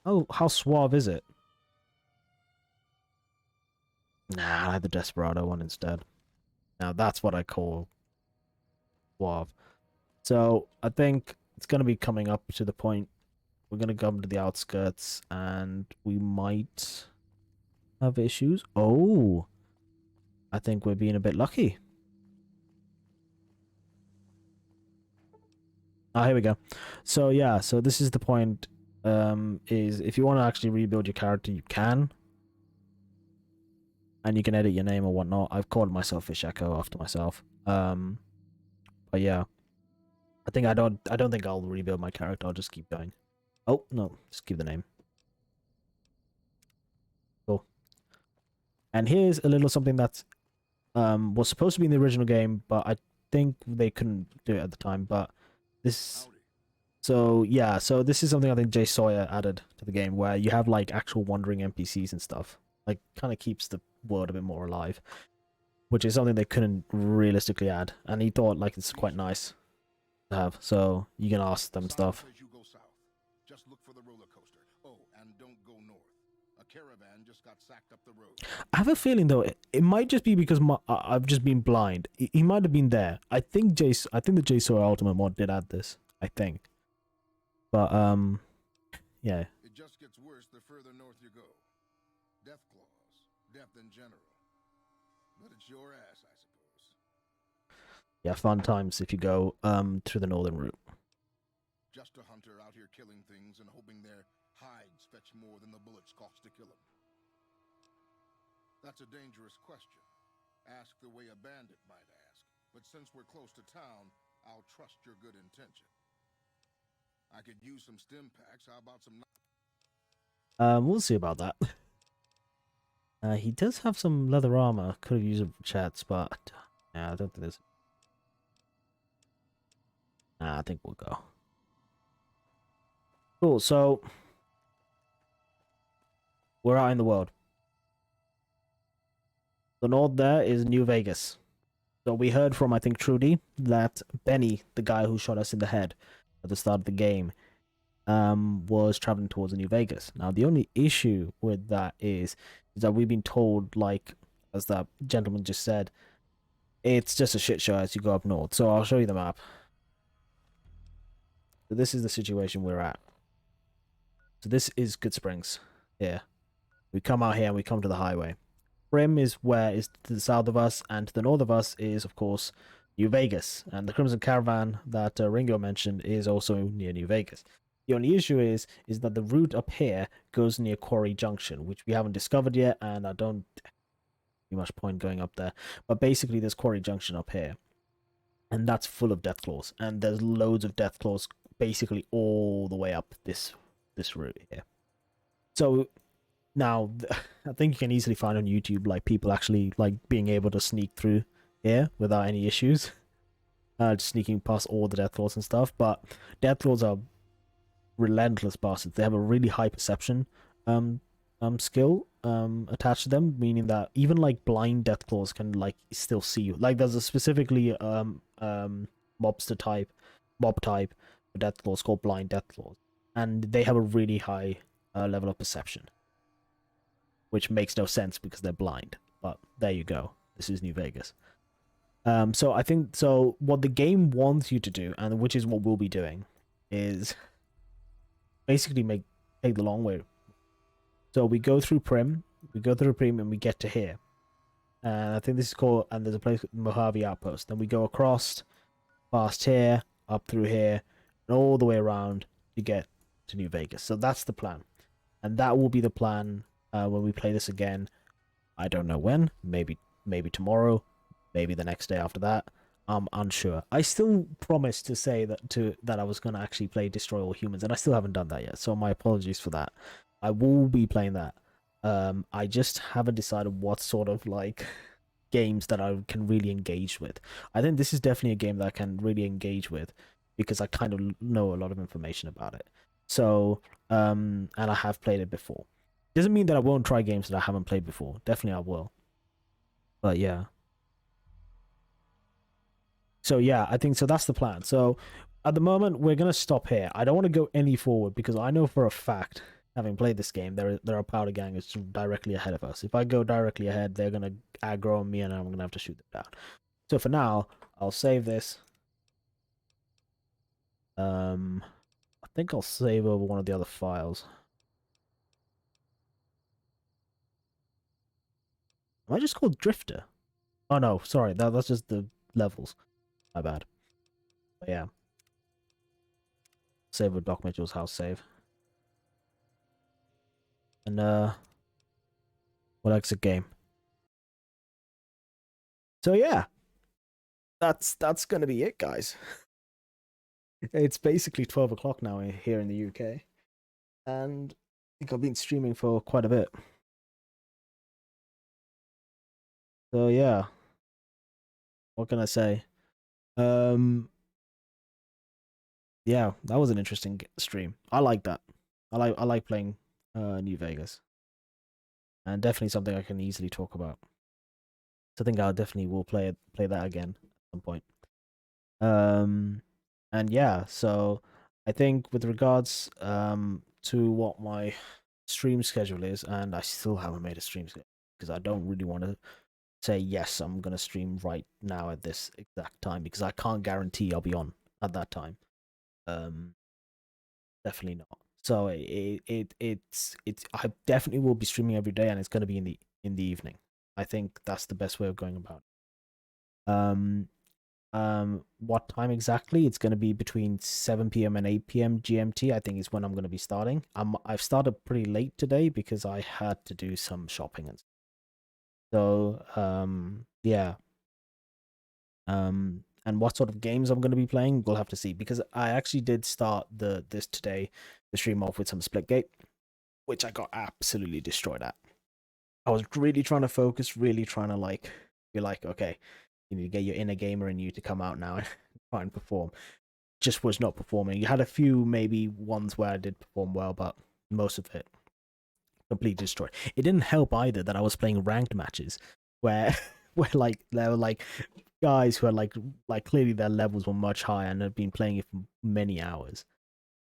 Oh, how suave is it? Nah, I had the Desperado one instead. Now that's what I call suave. So I think it's gonna be coming up to the point. We're gonna come to the outskirts, and we might have issues. Oh, I think we're being a bit lucky. Here we go. So yeah, so this is the point. Is if you want to actually rebuild your character, you can, and you can edit your name or whatnot. I've called myself Fishecho after myself. But yeah, I don't think I'll rebuild my character. I'll just keep going. Oh no, just keep the name. Cool. And here's a little something that's was supposed to be in the original game, but I think they couldn't do it at the time. But this. So yeah, so this is something I think JSawyer added to the game, where you have like actual wandering NPCs and stuff. Like, kind of keeps the world a bit more alive, which is something they couldn't realistically add. And he thought like it's quite nice to have. So you can ask them stuff. Just look for the roller coaster. Oh, and don't go north. A caravan just got sacked up the road. I have a feeling though it might just be because I've just been blind. He might have been there. I think the JSawyer Ultimate Mod did add this. I think. But yeah. It just gets worse the further north you go. Death claws, death in general. But it's your ass, I suppose. Yeah, fun times if you go through the northern route. Just a hunter out here killing things and hoping their hides fetch more than the bullets cost to kill them. That's a dangerous question. Ask the way a bandit might ask. But since we're close to town, I'll trust your good intention. I could use some stim packs. How about some... We'll see about that. He does have some leather armor. Could have used it for chats, but yeah, I don't think there's... Nah, I think we'll go. Cool, so... we're out in the world. The north there is New Vegas. So we heard from, I think, Trudy, that Benny, the guy who shot us in the head at the start of the game, was traveling towards New Vegas. Now, the only issue with that is that we've been told, like, as that gentleman just said, it's just a shit show as you go up north. So I'll show you the map. So this is the situation we're at. So this is Goodsprings here. We come out here and we come to the highway. Rim is to the south of us, and to the north of us is, of course, New Vegas. And the Crimson Caravan that Ringo mentioned is also near New Vegas. The only issue is that the route up here goes near Quarry Junction, which we haven't discovered yet, and I don't see much point going up there. But basically, there's Quarry Junction up here. and that's full of death claws, and there's loads of death claws basically all the way up this route here. So now I think you can easily find on YouTube like people actually like being able to sneak through here without any issues, just sneaking past all the death claws and stuff. But death claws are relentless bastards. They have a really high perception skill attached to them, meaning that even like blind death claws can like still see you. Like there's a specifically mob type for death claws called blind death claws, and they have a really high level of perception, which makes no sense because they're blind. But there you go. This is New Vegas. So I think so. What the game wants you to do, and which is what we'll be doing, is basically take the long way. So we go through Prim, and we get to here. And I think this is called, and there's a place called Mojave Outpost. Then we go across, past here, up through here, and all the way around to get to New Vegas. So that's the plan. And that will be the plan when we play this again. I don't know when. Maybe tomorrow. Maybe the next day after that. I'm unsure. I still promised to say that I was going to actually play Destroy All Humans, and I still haven't done that yet. So my apologies for that. I will be playing that. I just haven't decided what sort of like games that I can really engage with. I think this is definitely a game that I can really engage with because I kind of know a lot of information about it. So, and I have played it before. Doesn't mean that I won't try games that I haven't played before. Definitely I will. But yeah. So yeah, I think so that's the plan. So at the moment we're gonna stop here. I don't want to go any forward because I know for a fact, having played this game, there are powder gangers directly ahead of us. If I go directly ahead, they're gonna aggro on me and I'm gonna have to shoot them down. So for now, I'll save this. I think I'll save over one of the other files. Am I just called Drifter? Oh no, sorry, that's just the levels. My bad. But yeah. Save with Doc Mitchell's house save. And what exit game? So yeah. That's gonna be it, guys. It's basically 12 o'clock now here in the UK. And I think I've been streaming for quite a bit. So yeah. What can I say? Yeah, that was an interesting stream. I like that. I like playing New Vegas. And definitely something I can easily talk about. So I think I definitely will play that again at some point. And yeah, so I think with regards to what my stream schedule is, and I still haven't made a stream schedule because I don't really want to say yes, I'm gonna stream right now at this exact time because I can't guarantee I'll be on at that time. Definitely not. So it's I definitely will be streaming every day, and it's gonna be in the evening. I think that's the best way of going about it. What time exactly? It's going to be between 7 p.m. and 8 p.m. GMT. I think is when I'm going to be starting. I've started pretty late today because I had to do some shopping and so yeah. And what sort of games I'm going to be playing, we'll have to see because I actually did start the stream off with some Splitgate, which I got absolutely destroyed at. I was really trying to focus, really trying to like be like, okay, you need to get your inner gamer in you to come out now and try and perform. Just was not performing. You had a few maybe ones where I did perform well, but most of it completely destroyed. It didn't help either that I was playing ranked matches where like there were like guys who had like clearly their levels were much higher and had been playing it for many hours.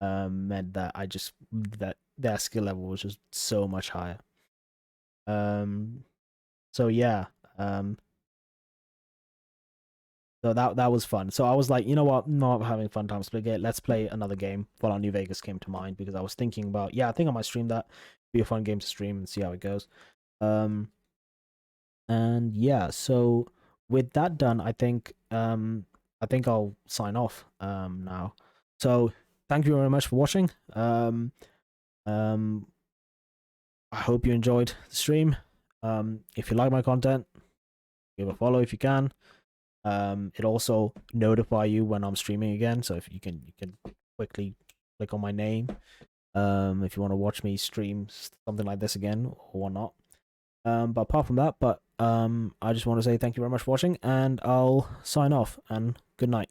Meant that that their skill level was just so much higher. So yeah. So that was fun. So I was like, you know what, not having fun time Splitgate. Let's play another game. Fallout New Vegas came to mind because I was thinking about, yeah, I think I might stream that. Be a fun game to stream and see how it goes. And yeah, so with that done, I think I'll sign off now. So thank you very much for watching. I hope you enjoyed the stream. If you like my content, give a follow if you can. It also notify you when I'm streaming again, so if you can quickly click on my name if you want to watch me stream something like this again or whatnot. But apart from that, I just want to say thank you very much for watching, and I'll sign off, and good night.